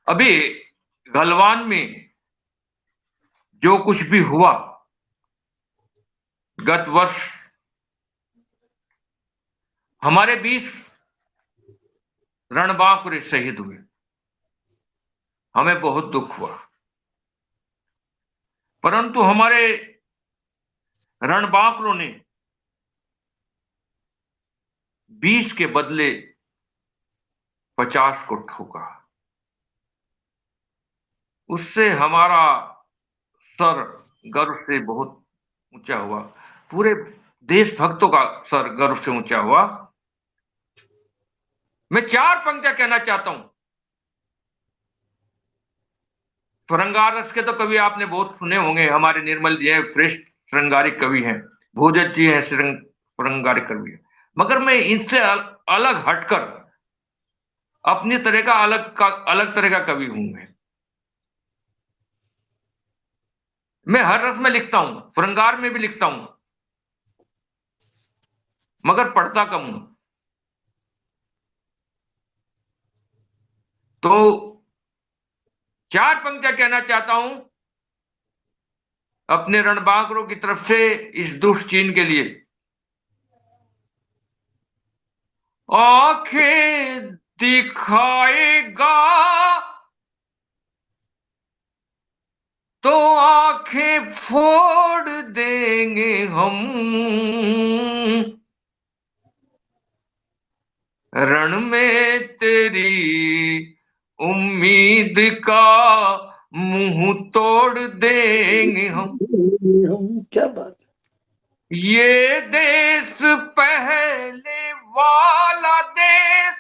अभी गलवान में जो कुछ भी हुआ गत वर्ष, हमारे 20 रणबांकुरे शहीद हुए, हमें बहुत दुख हुआ। परंतु हमारे रणबांकुरों ने 20 के बदले 50 को ठोका। उससे हमारा सर गर्व से बहुत ऊंचा हुआ, पूरे देशभक्तों का सर गर्व से ऊंचा हुआ। मैं 4 पंक्तियां कहना चाहता हूं। श्रृंगार रस के तो कवि आपने बहुत सुने होंगे, हमारे निर्मल जी है श्रेष्ठ श्रृंगारिक कवि हैं, भूजत जी है श्रृंगारिक कवि है। मगर मैं इनसे अलग हटकर अपनी तरह का अलग तरह का कवि हूं। मैं हर रस में लिखता हूं, श्रृंगार में भी लिखता हूं, मगर पढ़ता कम हूं। तो 4 पंक्तियां कहना चाहता हूं अपने रणबांकुरों की तरफ से इस दुष्ट चीन के लिए। आंखें दिखाएगा तो आंखें फोड़ देंगे हम, रण में तेरी उम्मीद का मुंह तोड़ देंगे हम। क्या बात है। ये देश पहले वाला देश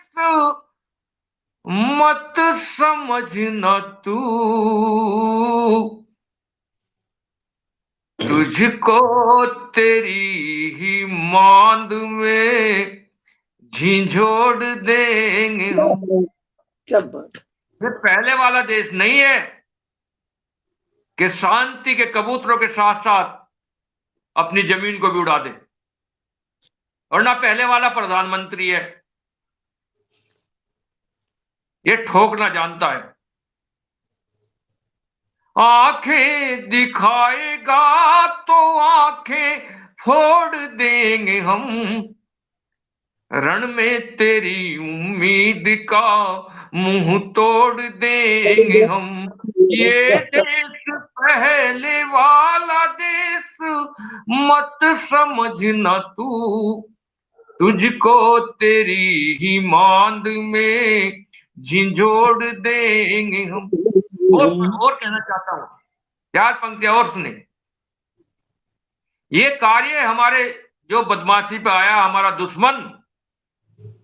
मत समझना तू, तुझको तेरी ही मांद में झिंझोड़ देंगे हम। क्या बात है। ये पहले वाला देश नहीं है कि शांति के कबूतरों के साथ साथ अपनी जमीन को भी उड़ा दे, और ना पहले वाला प्रधानमंत्री है, ये ठोकना जानता है। आंखें दिखाएगा तो आंखें फोड़ देंगे हम, रण में तेरी उम्मीद का मुंह तोड़ देंगे हम। ये देश पहले वाला देश मत समझना तू, तुझको तेरी ही मांद में झिंझोड़ देंगे हम। और कहना चाहता हूं, 4 पंक्तियां और सुने। ये कार्य हमारे जो बदमाशी पे आया हमारा दुश्मन,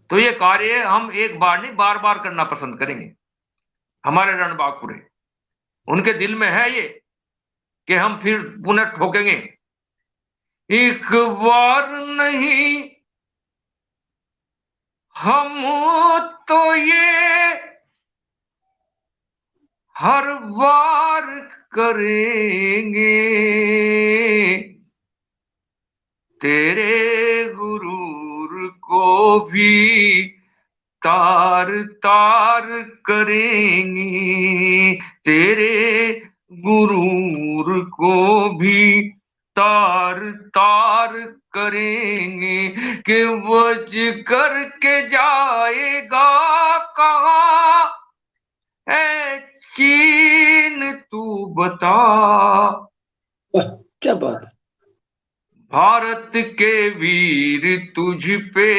तो ये कार्य हम एक बार नहीं बार बार करना पसंद करेंगे। हमारे रणबांकुरे, उनके दिल में है ये कि हम फिर पुनः ठोकेंगे। एक बार नहीं हम तो ये हर बार करेंगे, तेरे गुरूर को भी तार तार करेंगे, तेरे गुरूर को भी तार तार करेंगे, कि बच करके जाएगा कहाँ है चीन, तू बता। क्या बात है। भारत के वीर तुझ पे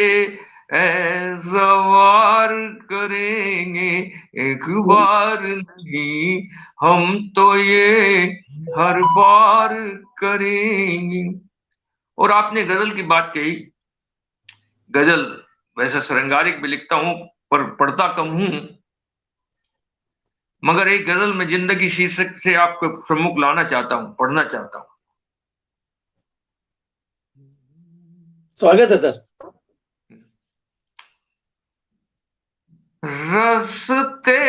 सवार करेंगे, एक बार नहीं हम तो ये हर बार करेंगे। और आपने गजल की बात कही, गजल वैसे श्रृंगारिक भी लिखता हूं पर पढ़ता कम हूं, मगर एक गजल में जिंदगी शीर्षक से आपको सम्मुख लाना चाहता हूं, पढ़ना चाहता हूं। स्वागत है सर। रस्ते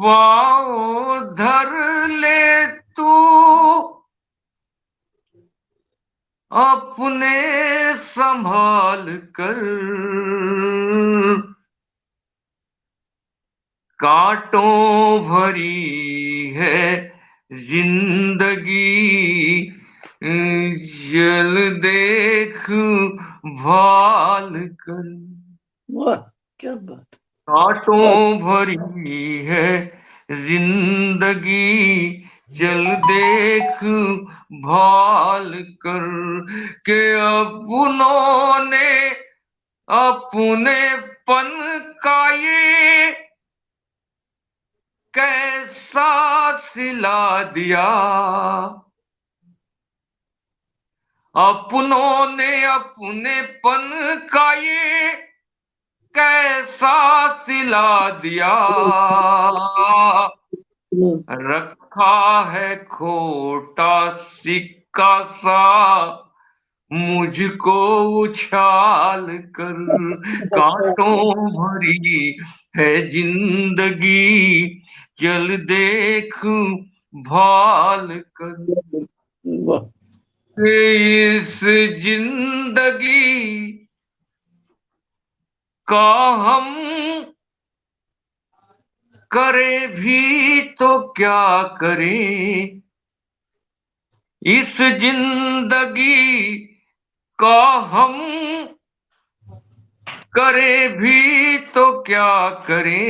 वाओ धर ले तू अपने संभाल कर, कांटों भरी है जिंदगी, जल देख भाल कर। वाह क्या बात। कांटों भरी है जिंदगी, चल देख भाल कर, के अपनों ने अपने पन का ये कैसा सिला दिया, अपनों ने अपने पन का ये कैसा सिला दिया, रखा है खोटा सिक्का सा मुझको उछाल कर, कांटों भरी है जिंदगी, चल देख भाल कर, वाह। इस जिंदगी का हम करे भी तो क्या करें, इस जिंदगी का हम करे भी तो क्या करें,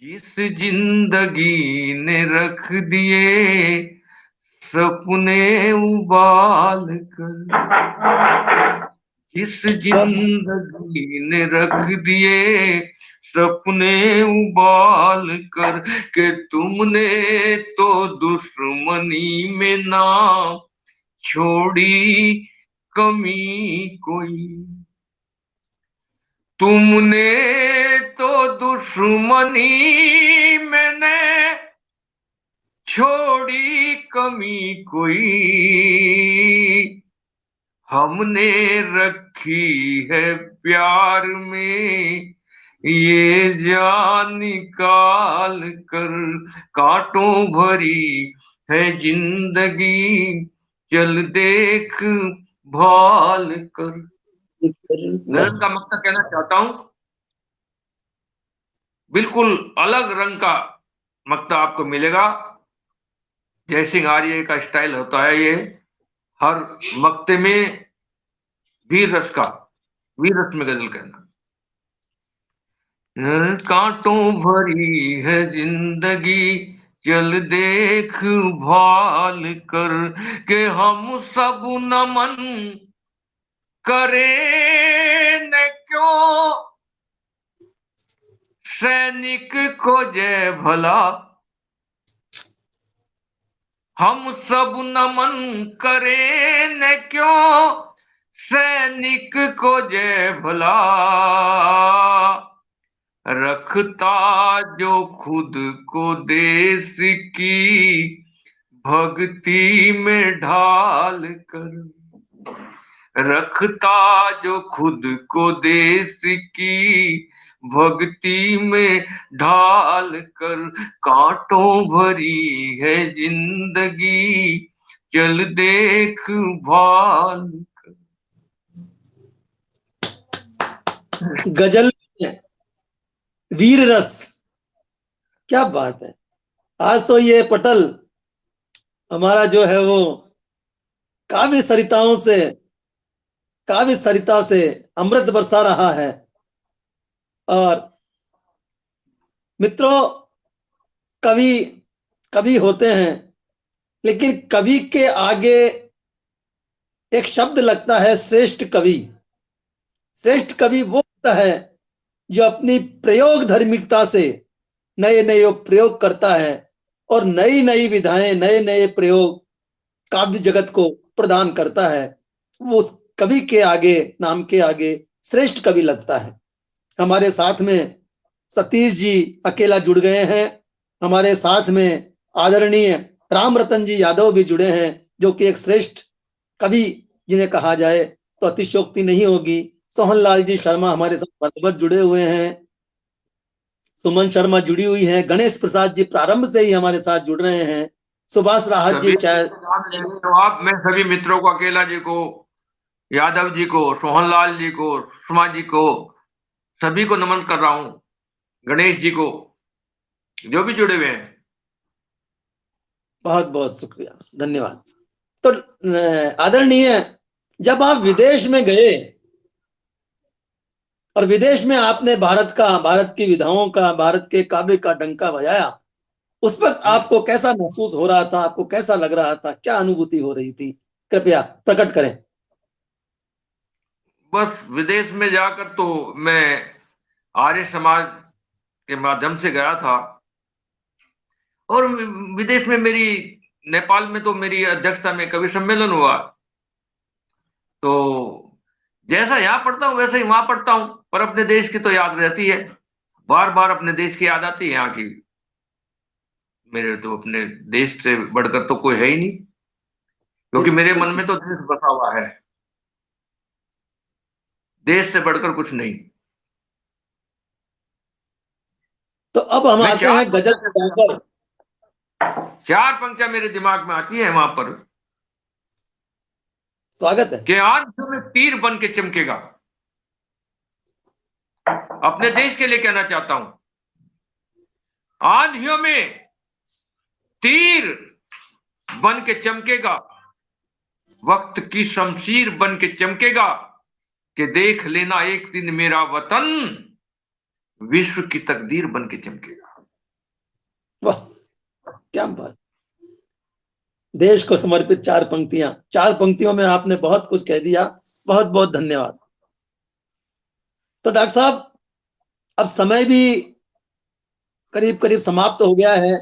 जिस जिंदगी ने रख दिए सपने उबाल कर, जिस जिंदगी ने रख दिए सपने उबाल कर, के तुमने तो दुश्मनी में ना छोड़ी कमी कोई, तुमने तो दुश्मनी मैंने छोड़ी कमी कोई, हमने रखी है प्यार में ये जान निकाल कर, कांटों भरी है जिंदगी, चल देख भाल कर। गजल का मकसद कहना चाहता हूं, बिल्कुल अलग रंग का मकता आपको मिलेगा। जयसिंह आर्य का स्टाइल होता है ये, हर मक्ते में वीर रस का, वीर रस में गजल कहना। कांटों भरी है जिंदगी, चल देख भाल कर, के हम सब नमन करें न क्यों सैनिक को जय भला, हम सब नमन करें न क्यों सैनिक को जय भला, रखता जो खुद को देश की भक्ति में ढाल कर, रखता जो खुद को देश की भक्ति में ढाल कर, कांटों भरी है जिंदगी चल देख भाल कर। गजल में वीर रस, क्या बात है। आज तो ये पटल हमारा जो है वो काव्य सरिताओं से, काव्य सरिता से अमृत बरसा रहा है। और मित्रों, कवि कवि होते हैं, लेकिन कवि के आगे एक शब्द लगता है श्रेष्ठ कवि। श्रेष्ठ कवि वो होता है जो अपनी प्रयोग धर्मिकता से नए नए प्रयोग करता है और नई नई विधाएं, नए नए प्रयोग काव्य जगत को प्रदान करता है। वो उस कवि के आगे, नाम के आगे श्रेष्ठ कवि लगता है। हमारे साथ में सतीश जी अकेला जुड़ गए हैं। हमारे साथ में आदरणीय राम रतन जी यादव भी जुड़े हैं, जो कि एक श्रेष्ठ कवि जिन्हें कहा जाए तो अतिशयोक्ति नहीं होगी। सोहन लाल जी शर्मा हमारे साथ बराबर जुड़े हुए हैं। सुमन शर्मा जुड़ी हुई हैं। गणेश प्रसाद जी प्रारंभ से ही हमारे साथ जुड़ रहे हैं। सुभाष राहत जी चाहे तो आप, मैं सभी मित्रों को, अकेला जी को, यादव जी को, सोहनलाल जी को, सुषमा जी को, सभी को नमन कर रहा हूं। गणेश जी को, जो भी जुड़े हुए हैं, बहुत बहुत शुक्रिया, धन्यवाद। तो आदरणीय, जब आप विदेश में गए और विदेश में आपने भारत का, भारत की विधाओं का, भारत के काव्य का डंका बजाया, उस वक्त आपको कैसा महसूस हो रहा था? आपको कैसा लग रहा था? क्या अनुभूति हो रही थी? कृपया प्रकट करें। बस विदेश में जाकर तो मैं आर्य समाज के माध्यम से गया था, और विदेश में मेरी, नेपाल में तो मेरी अध्यक्षता में कवि सम्मेलन हुआ। तो जैसा यहाँ पढ़ता हूँ वैसे ही वहां पढ़ता हूँ, पर अपने देश की तो याद रहती है। बार बार अपने देश की याद आती है यहाँ की। मेरे तो अपने देश से बढ़कर तो कोई है ही नहीं, क्योंकि मेरे मन में तो देश बसा हुआ है। देश से बढ़कर कुछ नहीं। तो अब हम मैं आते हैं गजल पर। चार पंक्तियां मेरे दिमाग में आती है वहां पर, स्वागत है। कि आंखों में तीर बन के चमकेगा। अपने देश के लिए कहना चाहता हूं, आंधियों में तीर बन के चमकेगा, वक्त की शमशीर बन के चमकेगा, कि देख लेना एक दिन मेरा वतन विश्व की तकदीर बन के चमकेगा। वाह, क्या बात। देश को समर्पित चार पंक्तियां, चार पंक्तियों में आपने बहुत कुछ कह दिया। बहुत बहुत धन्यवाद। तो डॉक्टर साहब, अब समय भी करीब करीब समाप्त हो गया है,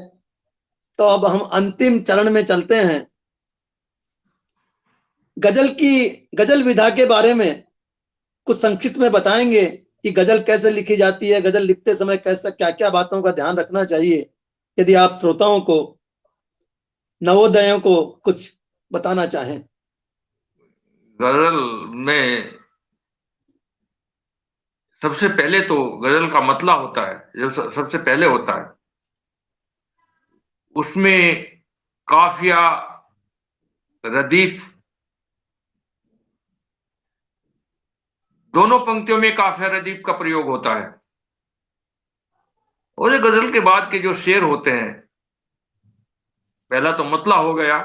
तो अब हम अंतिम चरण में चलते हैं। गजल की, गजल विधा के बारे में कुछ संक्षिप्त में बताएंगे कि गजल कैसे लिखी जाती है, गजल लिखते समय कैसे, क्या क्या बातों का ध्यान रखना चाहिए? यदि आप श्रोताओं को, नवोदयों को कुछ बताना चाहें। गजल में सबसे पहले तो गजल का मतला होता है, जो सबसे पहले होता है। उसमें काफिया, रदीफ, दोनों पंक्तियों में काफिया रदीफ का प्रयोग होता है। और ये गजल के बाद के जो शेर होते हैं, पहला तो मतला हो गया,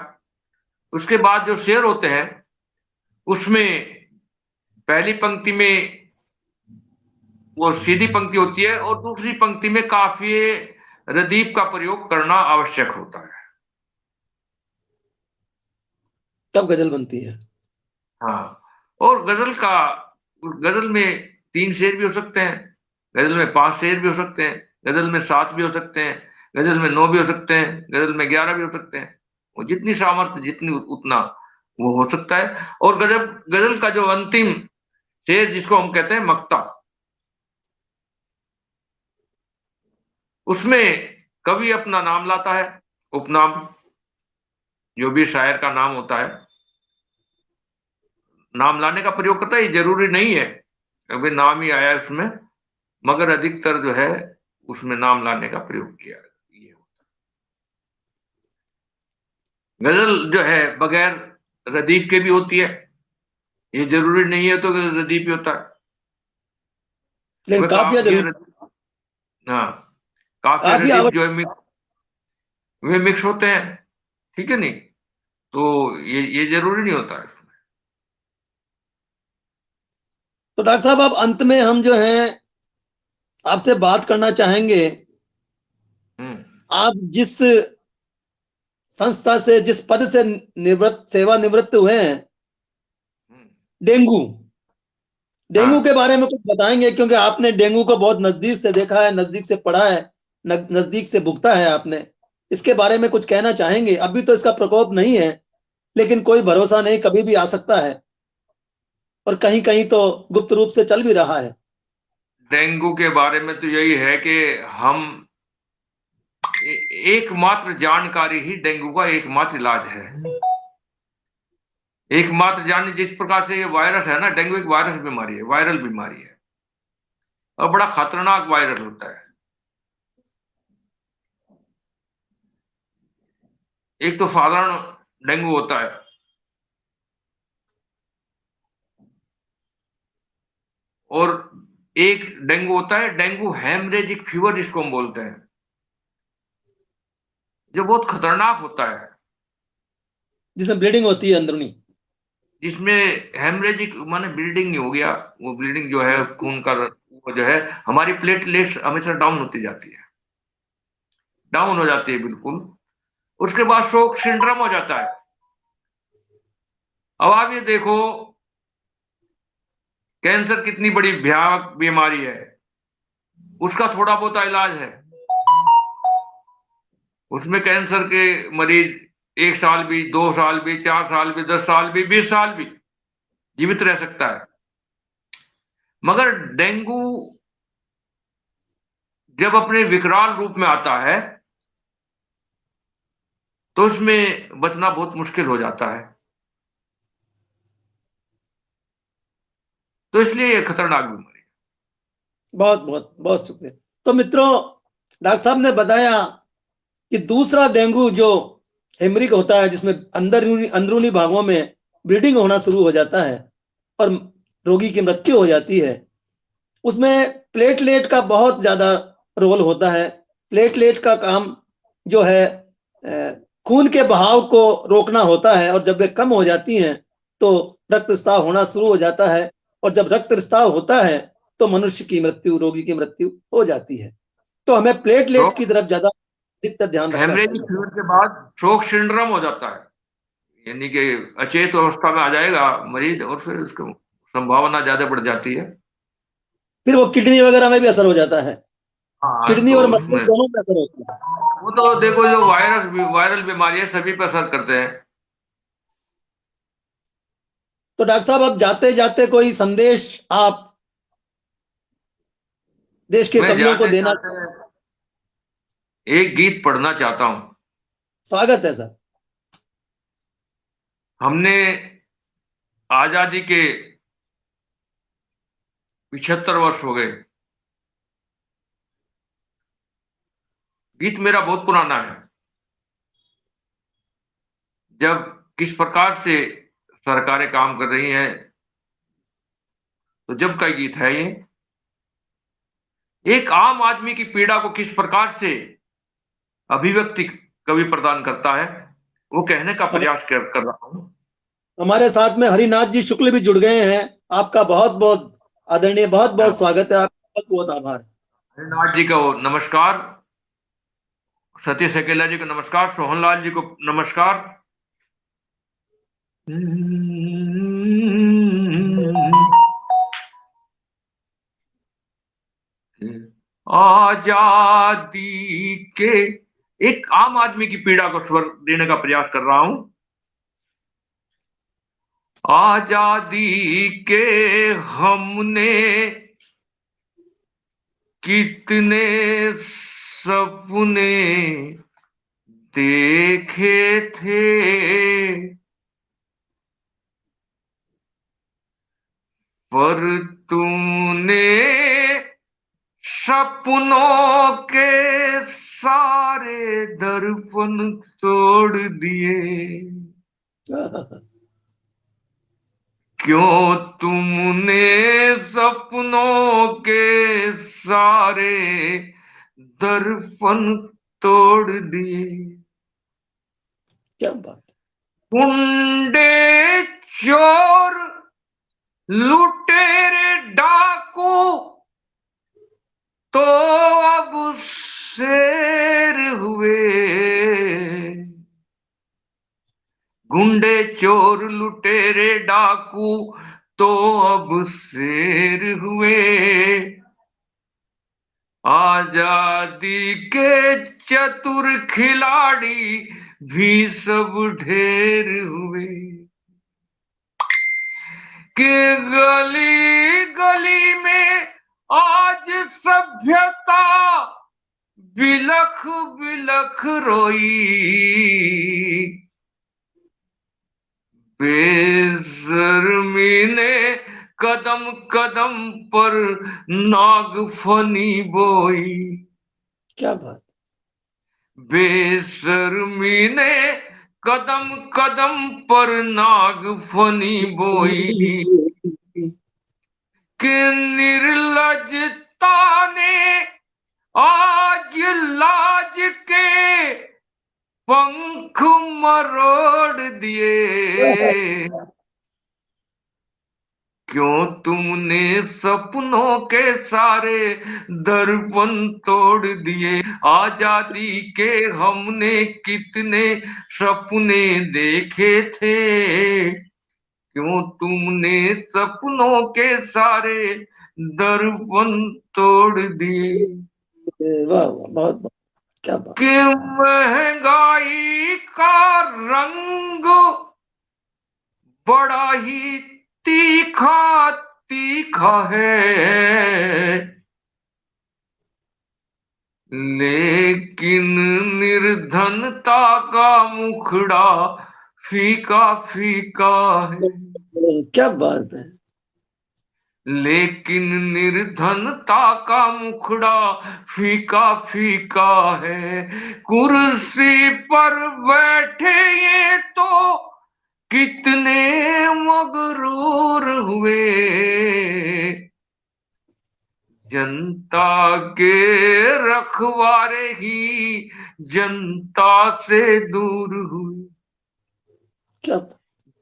उसके बाद जो शेर होते हैं उसमें पहली पंक्ति में वो सीधी पंक्ति होती है, और दूसरी पंक्ति में काफिए रदीफ का प्रयोग करना आवश्यक होता है। तब गजल बनती है। हाँ, और गजल में 3 शेर भी हो सकते हैं, गजल में 5 शेर भी हो सकते हैं, गजल में 7 भी हो सकते हैं, गजल में 9 भी हो सकते हैं, गजल में 11 भी हो सकते हैं। वो जितनी सामर्थ्य, जितनी उतना वो हो सकता है। और गजल गजल का जो अंतिम शेर जिसको हम कहते हैं मक्ता, उसमें कवि अपना नाम लाता है, उपनाम, जो भी शायर का नाम होता है, नाम लाने का प्रयोग करता है। ये जरूरी नहीं है अभी नाम ही आया उसमें, मगर अधिकतर जो है उसमें नाम लाने का प्रयोग किया ये होता है। गजल जो है बगैर रदीफ के भी होती है, ये जरूरी नहीं है तो कि रदीफ ही होता है। लेकिन वे काफिया काफिया, जरूर, हाँ, काफिया काफी रदीफ जो आवश्यक। है वे मिक्स होते हैं, ठीक है नहीं, तो ये जरूरी नहीं होता है। तो डॉक्टर साहब अब अंत में हम जो है आपसे बात करना चाहेंगे, हम्म आप जिस संस्था से, जिस पद से निवृत्त, सेवा निवृत्त हुए हैं, हम्म, डेंगू, डेंगू के हाँ। बारे में कुछ बताएंगे? क्योंकि आपने डेंगू को बहुत नजदीक से देखा है, नजदीक से पढ़ा है, नजदीक से भुगता है आपने। इसके बारे में कुछ कहना चाहेंगे? अभी तो इसका प्रकोप नहीं है, लेकिन कोई भरोसा नहीं, कभी भी आ सकता है, और कहीं कहीं तो गुप्त रूप से चल भी रहा है। डेंगू के बारे में तो यही है कि हम एकमात्र जानकारी ही डेंगू का एकमात्र इलाज है। एकमात्र जान, जिस प्रकार से ये वायरस है ना, डेंगू एक वायरस बीमारी है, वायरल बीमारी है, और बड़ा खतरनाक वायरस होता है। एक तो साधारण डेंगू होता है, और एक डेंगू होता है डेंगू हेमरेजिक फीवर जिसको हम बोलते हैं, जो बहुत खतरनाक होता है, जिसमें ब्लीडिंग होती है अंदरूनी। जिसमें हेमरेजिक माने ब्लीडिंग नहीं हो गया, वो ब्लीडिंग जो है खून का, वो जो है हमारी प्लेटलेट्स हमेशा डाउन होती जाती है, डाउन हो जाती है बिल्कुल। उसके बाद शोक सिंड्रोम हो जाता है। अब आप ये देखो, कैंसर कितनी बड़ी भयावह बीमारी है, उसका थोड़ा बहुत इलाज है। उसमें कैंसर के मरीज 1 साल भी, 2 साल भी, 4 साल भी, 10 साल भी, 20 साल भी जीवित रह सकता है। मगर डेंगू जब अपने विकराल रूप में आता है तो उसमें बचना बहुत मुश्किल हो जाता है, तो इसलिए ये खतरनाक बीमारी है। बहुत बहुत बहुत शुक्रिया। तो मित्रों, डॉक्टर साहब ने बताया कि दूसरा डेंगू जो हेमरिक होता है, जिसमें अंदरूनी भागों में ब्लीडिंग होना शुरू हो जाता है और रोगी की मृत्यु हो जाती है, उसमें प्लेटलेट का बहुत ज्यादा रोल होता है। प्लेटलेट का काम जो है खून के बहाव को रोकना होता है, और जब वे कम हो जाती हैं तो रक्तस्राव होना शुरू हो जाता है, और जब रक्तस्राव होता है तो मनुष्य की मृत्यु, रोगी की मृत्यु हो जाती है। तो हमें प्लेटलेट की शोक तरफ ज्यादा अधिकतर ध्यान रखना हेमरेजिक चाहिए। फीवर के बाद शोक सिंड्रोम हो जाता है, यानी कि अचेत अवस्था में आ जाएगा मरीज, और फिर उसको संभावना ज्यादा बढ़ जाती है। फिर वो किडनी वगैरह में भी असर हो जाता है, हाँ, किडनी तो और मस्तिष्क उसमें दोनों में असर होता है। वो तो देखो, जो वायरल बीमारी है सभी पर असर करते हैं। तो डॉक्टर साहब, अब जाते जाते कोई संदेश आप देश के मैं कवियों को जाते देना? जाते एक गीत पढ़ना चाहता हूं। स्वागत है सर। हमने आजादी के 75 वर्ष हो गए। गीत मेरा बहुत पुराना है। जब किस प्रकार से सरकारें काम कर रही हैं, तो जब का गीत है ये, एक आम आदमी की पीड़ा को किस प्रकार से अभिव्यक्ति कवि प्रदान करता है, वो कहने का हम, प्रयास कर रहा हूं। हमारे साथ में हरिनाथ जी शुक्ल भी जुड़ गए हैं। आपका बहुत बहुत आदरणीय, बहुत बहुत स्वागत है, आपका बहुत बहुत आभार। हरिनाथ जी को नमस्कार, सतीश अकेला जी को नमस्कार, सोहनलाल जी को नमस्कार। आजादी के एक आम आदमी की पीड़ा को स्वर देने का प्रयास कर रहा हूं। आजादी के हमने कितने सपने देखे थे, पर तुमने सपनों के सारे दर्पण तोड़ दिए। क्यों तुमने सपनों के सारे दर्पण तोड़ दिए। क्या बात। गुंडे, चोर, लुटेरे, डाकू तो अब शेर हुए। गुंडे, चोर, लुटेरे, डाकू तो अब शेर हुए। आजादी के चतुर खिलाड़ी भी सब ढेर हुए। कि गली गली में आज सभ्यता बिलख बिलख रोई। बेशर्मी ने कदम कदम पर नागफनी बोई। क्या बात। बेशर्मी ने कदम कदम पर नागफनी बोई। कि निर्लजता ने आज लाज के पंख मरोड़ दिए। क्यों तुमने सपनों के सारे दर्पण तोड़ दिए। आजादी के हमने कितने सपने देखे थे। क्यों तुमने सपनों के सारे दर्पण तोड़ दिए। वाह वाह, बहुत बहुत, क्या बात। कि महंगाई का रंग बड़ा ही तीखा तीखा है, लेकिन निर्धनता का मुखड़ा फीका फीका है। क्या बात है। लेकिन निर्धनता का मुखड़ा फीका फीका है। कुर्सी पर बैठे ये तो कितने मगरूर हुए। जनता के रखवारे ही जनता से दूर हुए। क्या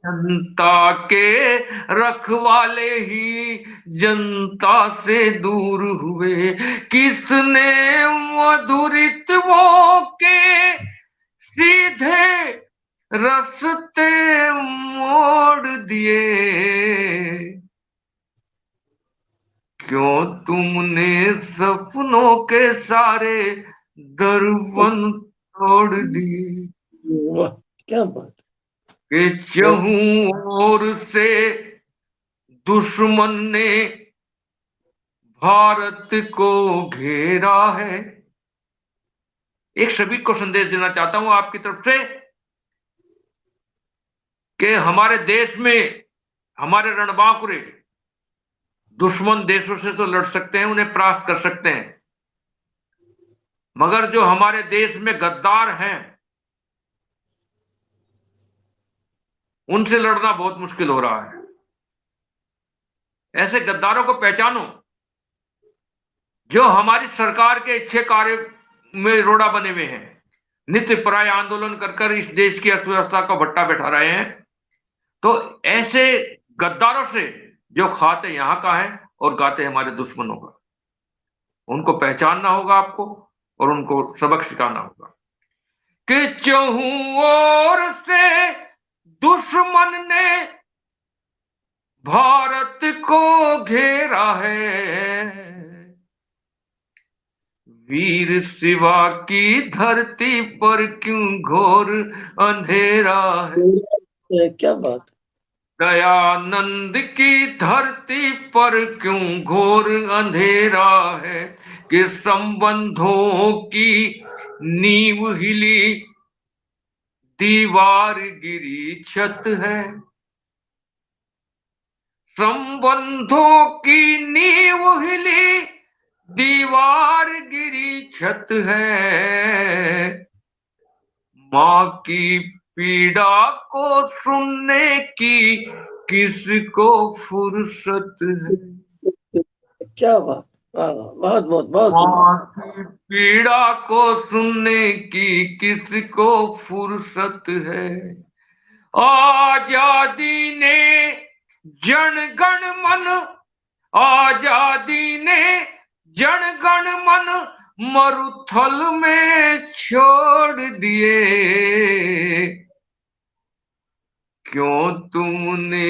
जनता के रखवाले ही जनता से दूर हुए। किसने मधुरित्वों के सीधे रास्ते मोड़ दिए। क्यों तुमने सपनों के सारे दर्पण तोड़ दिए। वाह, क्या बात। कि चहूं ओर से दुश्मन ने भारत को घेरा है। एक सभी को संदेश देना चाहता हूं आपकी तरफ से कि हमारे देश में हमारे रणबांकुरे दुश्मन देशों से तो लड़ सकते हैं, उन्हें परास्त कर सकते हैं, मगर जो हमारे देश में गद्दार हैं उनसे लड़ना बहुत मुश्किल हो रहा है। ऐसे गद्दारों को पहचानो जो हमारी सरकार के अच्छे कार्य में रोड़ा बने हुए हैं, नित्य पराय आंदोलन कर कर इस देश की अर्थव्यवस्था का भट्टा बैठा रहे हैं। तो ऐसे गद्दारों से जो खाते यहां का है और गाते हमारे दुश्मनों का, उनको पहचानना होगा आपको और उनको सबक सिखाना होगा। कि चहूं ओर से दुश्मन ने भारत को घेरा है, वीर शिवा की धरती पर क्यों घोर अंधेरा है। क्या बात। दयानंद की धरती पर क्यों घोर अंधेरा है, कि संबंधों की नींव हिली, दीवार गिरी छत है। संबंधों की नींव हिली, दीवार गिरी छत है। माँ की पीड़ा को सुनने की किसको फुर्सत है। क्या बात। वाह वाह, बहुत बहुत बहुत सुंदर। माँ की पीड़ा को सुनने की किसको फुर्सत है। आजादी ने जनगण मन, आजादी ने जनगण मन मरुथल में छोड़ दिए। क्यों तुमने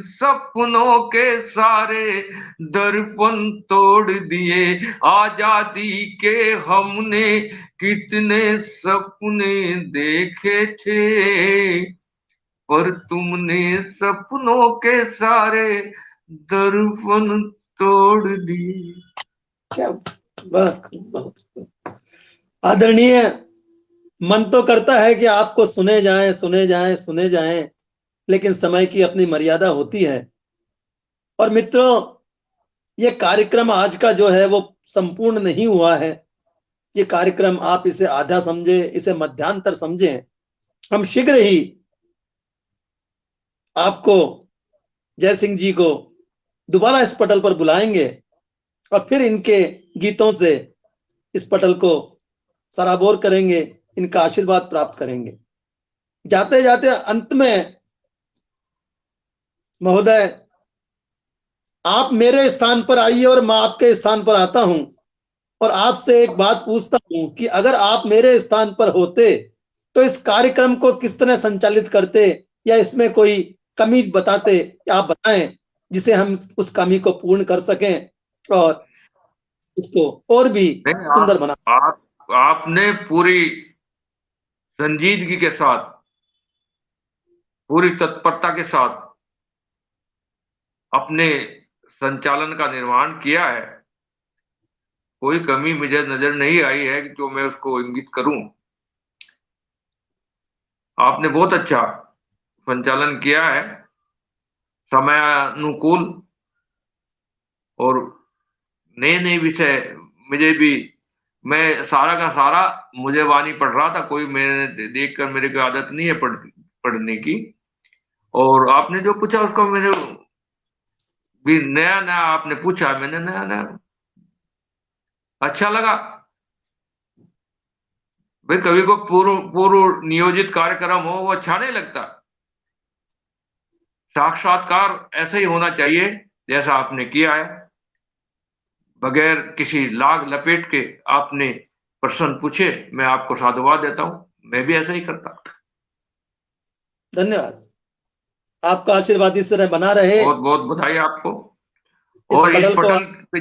सपनों के सारे दर्पण तोड़ दिए। आजादी के हमने कितने सपने देखे थे, पर तुमने सपनों के सारे दर्पण तोड़ दिए। क्या बहुत बहुत आदरणीय। मन तो करता है कि आपको सुने जाएं सुने जाएं सुने जाएं, लेकिन समय की अपनी मर्यादा होती है। और मित्रों, ये कार्यक्रम आज का जो है वो संपूर्ण नहीं हुआ है। ये कार्यक्रम आप इसे आधा समझे, इसे मध्यांतर समझे। हम शीघ्र ही आपको, जय सिंह जी को दोबारा इस पटल पर बुलाएंगे और फिर इनके गीतों से इस पटल को सराबोर करेंगे, इनका आशीर्वाद प्राप्त करेंगे। जाते जाते अंत में महोदय, आप मेरे स्थान पर आइए और मैं आपके स्थान पर आता हूं और आपसे एक बात पूछता हूं कि अगर आप मेरे स्थान पर होते तो इस कार्यक्रम को किस तरह संचालित करते, या इसमें कोई कमी बताते, आप बताएं जिसे हम उस कमी को पूर्ण कर सकें और इसको और भी सुंदर बना। आपने पूरी संजीदगी के साथ, पूरी तत्परता के साथ अपने संचालन का निर्वहन किया है। कोई कमी मुझे नजर नहीं आई है कि जो मैं उसको इंगित करूं। आपने बहुत अच्छा संचालन किया है, समयानुकूल, और नए नए विषय मुझे भी, मैं सारा का सारा मुझे वाणी पढ़ रहा था। कोई मैंने देखकर, मेरे को आदत नहीं है पढ़ने की। और आपने जो पूछा उसको मेरे भी नया नया आपने पूछा, मैंने नया नया अच्छा लगा। भाई कभी को पूर्व पूर्व नियोजित कार्यक्रम हो वो अच्छा नहीं लगता। साक्षात्कार ऐसे ही होना चाहिए जैसा आपने किया है, बगैर किसी लाग लपेट के आपने प्रश्न पूछे, मैं आपको साधुवाद देता हूं। मैं भी ऐसा ही करता। धन्यवाद। आपका आशीर्वाद इस तरह बना रहे। बहुत बहुत बधाई आपको। इस और इस पटल को पटल पे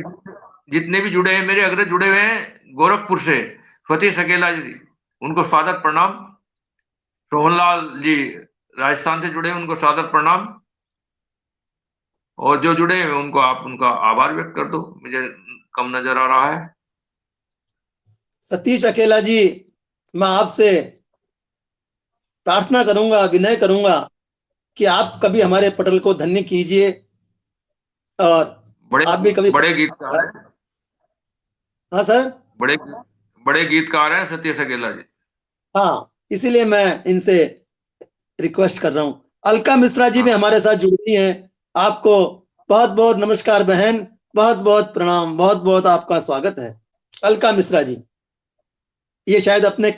जितने भी जुड़े हैं, मेरे अग्रज जुड़े हुए हैं गोरखपुर से, फतेह सकेला जी, उनको सादर प्रणाम। सोहनलाल जी राजस्थान से जुड़े हैं, उनको सादर प्रणाम। और जो जुड़े हैं उनको आप उनका आभार व्यक्त कर दो, मुझे कम नजर आ रहा है। सतीश अकेला जी, मैं आपसे प्रार्थना करूंगा, विनय करूंगा कि आप कभी हमारे पटल को धन्य कीजिए और बड़े आप भी कभी बड़े गीतकार हैं। हाँ सर। बड़े बड़े गीतकार हैं सत्य सकेला जी। हाँ, इसीलिए मैं इनसे रिक्वेस्ट कर रहा हूं। अलका मिश्रा जी भी हाँ, हमारे साथ जुड़ी हैं। आपको बहुत बहुत नमस्कार बहन, बहुत बहुत प्रणाम, बहुत बहुत आपका स्वागत है। अलका मिश्रा जी ये शायद अपने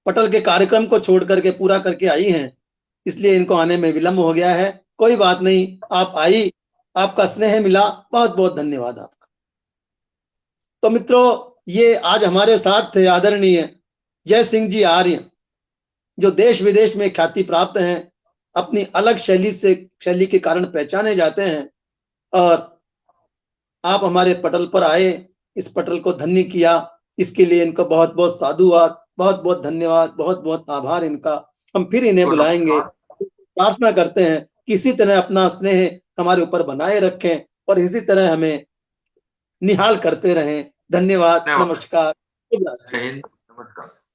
पटल के कार्यक्रम को छोड़ करके पूरा करके आई हैं, इसलिए इनको आने में विलंब हो गया है। कोई बात नहीं, आप आई, आपका स्नेह मिला, बहुत बहुत धन्यवाद आपका। तो मित्रों, ये आज हमारे साथ थे आदरणीय जय सिंह जी आर्य, जो देश विदेश में ख्याति प्राप्त हैं, अपनी अलग शैली के कारण पहचाने जाते हैं। और आप हमारे पटल पर आए, इस पटल को धन्य किया, इसके लिए इनका बहुत बहुत साधुवाद, बहुत बहुत धन्यवाद, बहुत बहुत आभार इनका। हम फिर इन्हें तो बुलाएंगे। प्रार्थना करते हैं कि इसी तरह अपना स्नेह हमारे ऊपर बनाए रखें और इसी तरह हमें निहाल करते रहें। धन्यवाद, धन्यवाद। नमस्कार, शुभ रात्रि। जय हिंद, नमस्कार।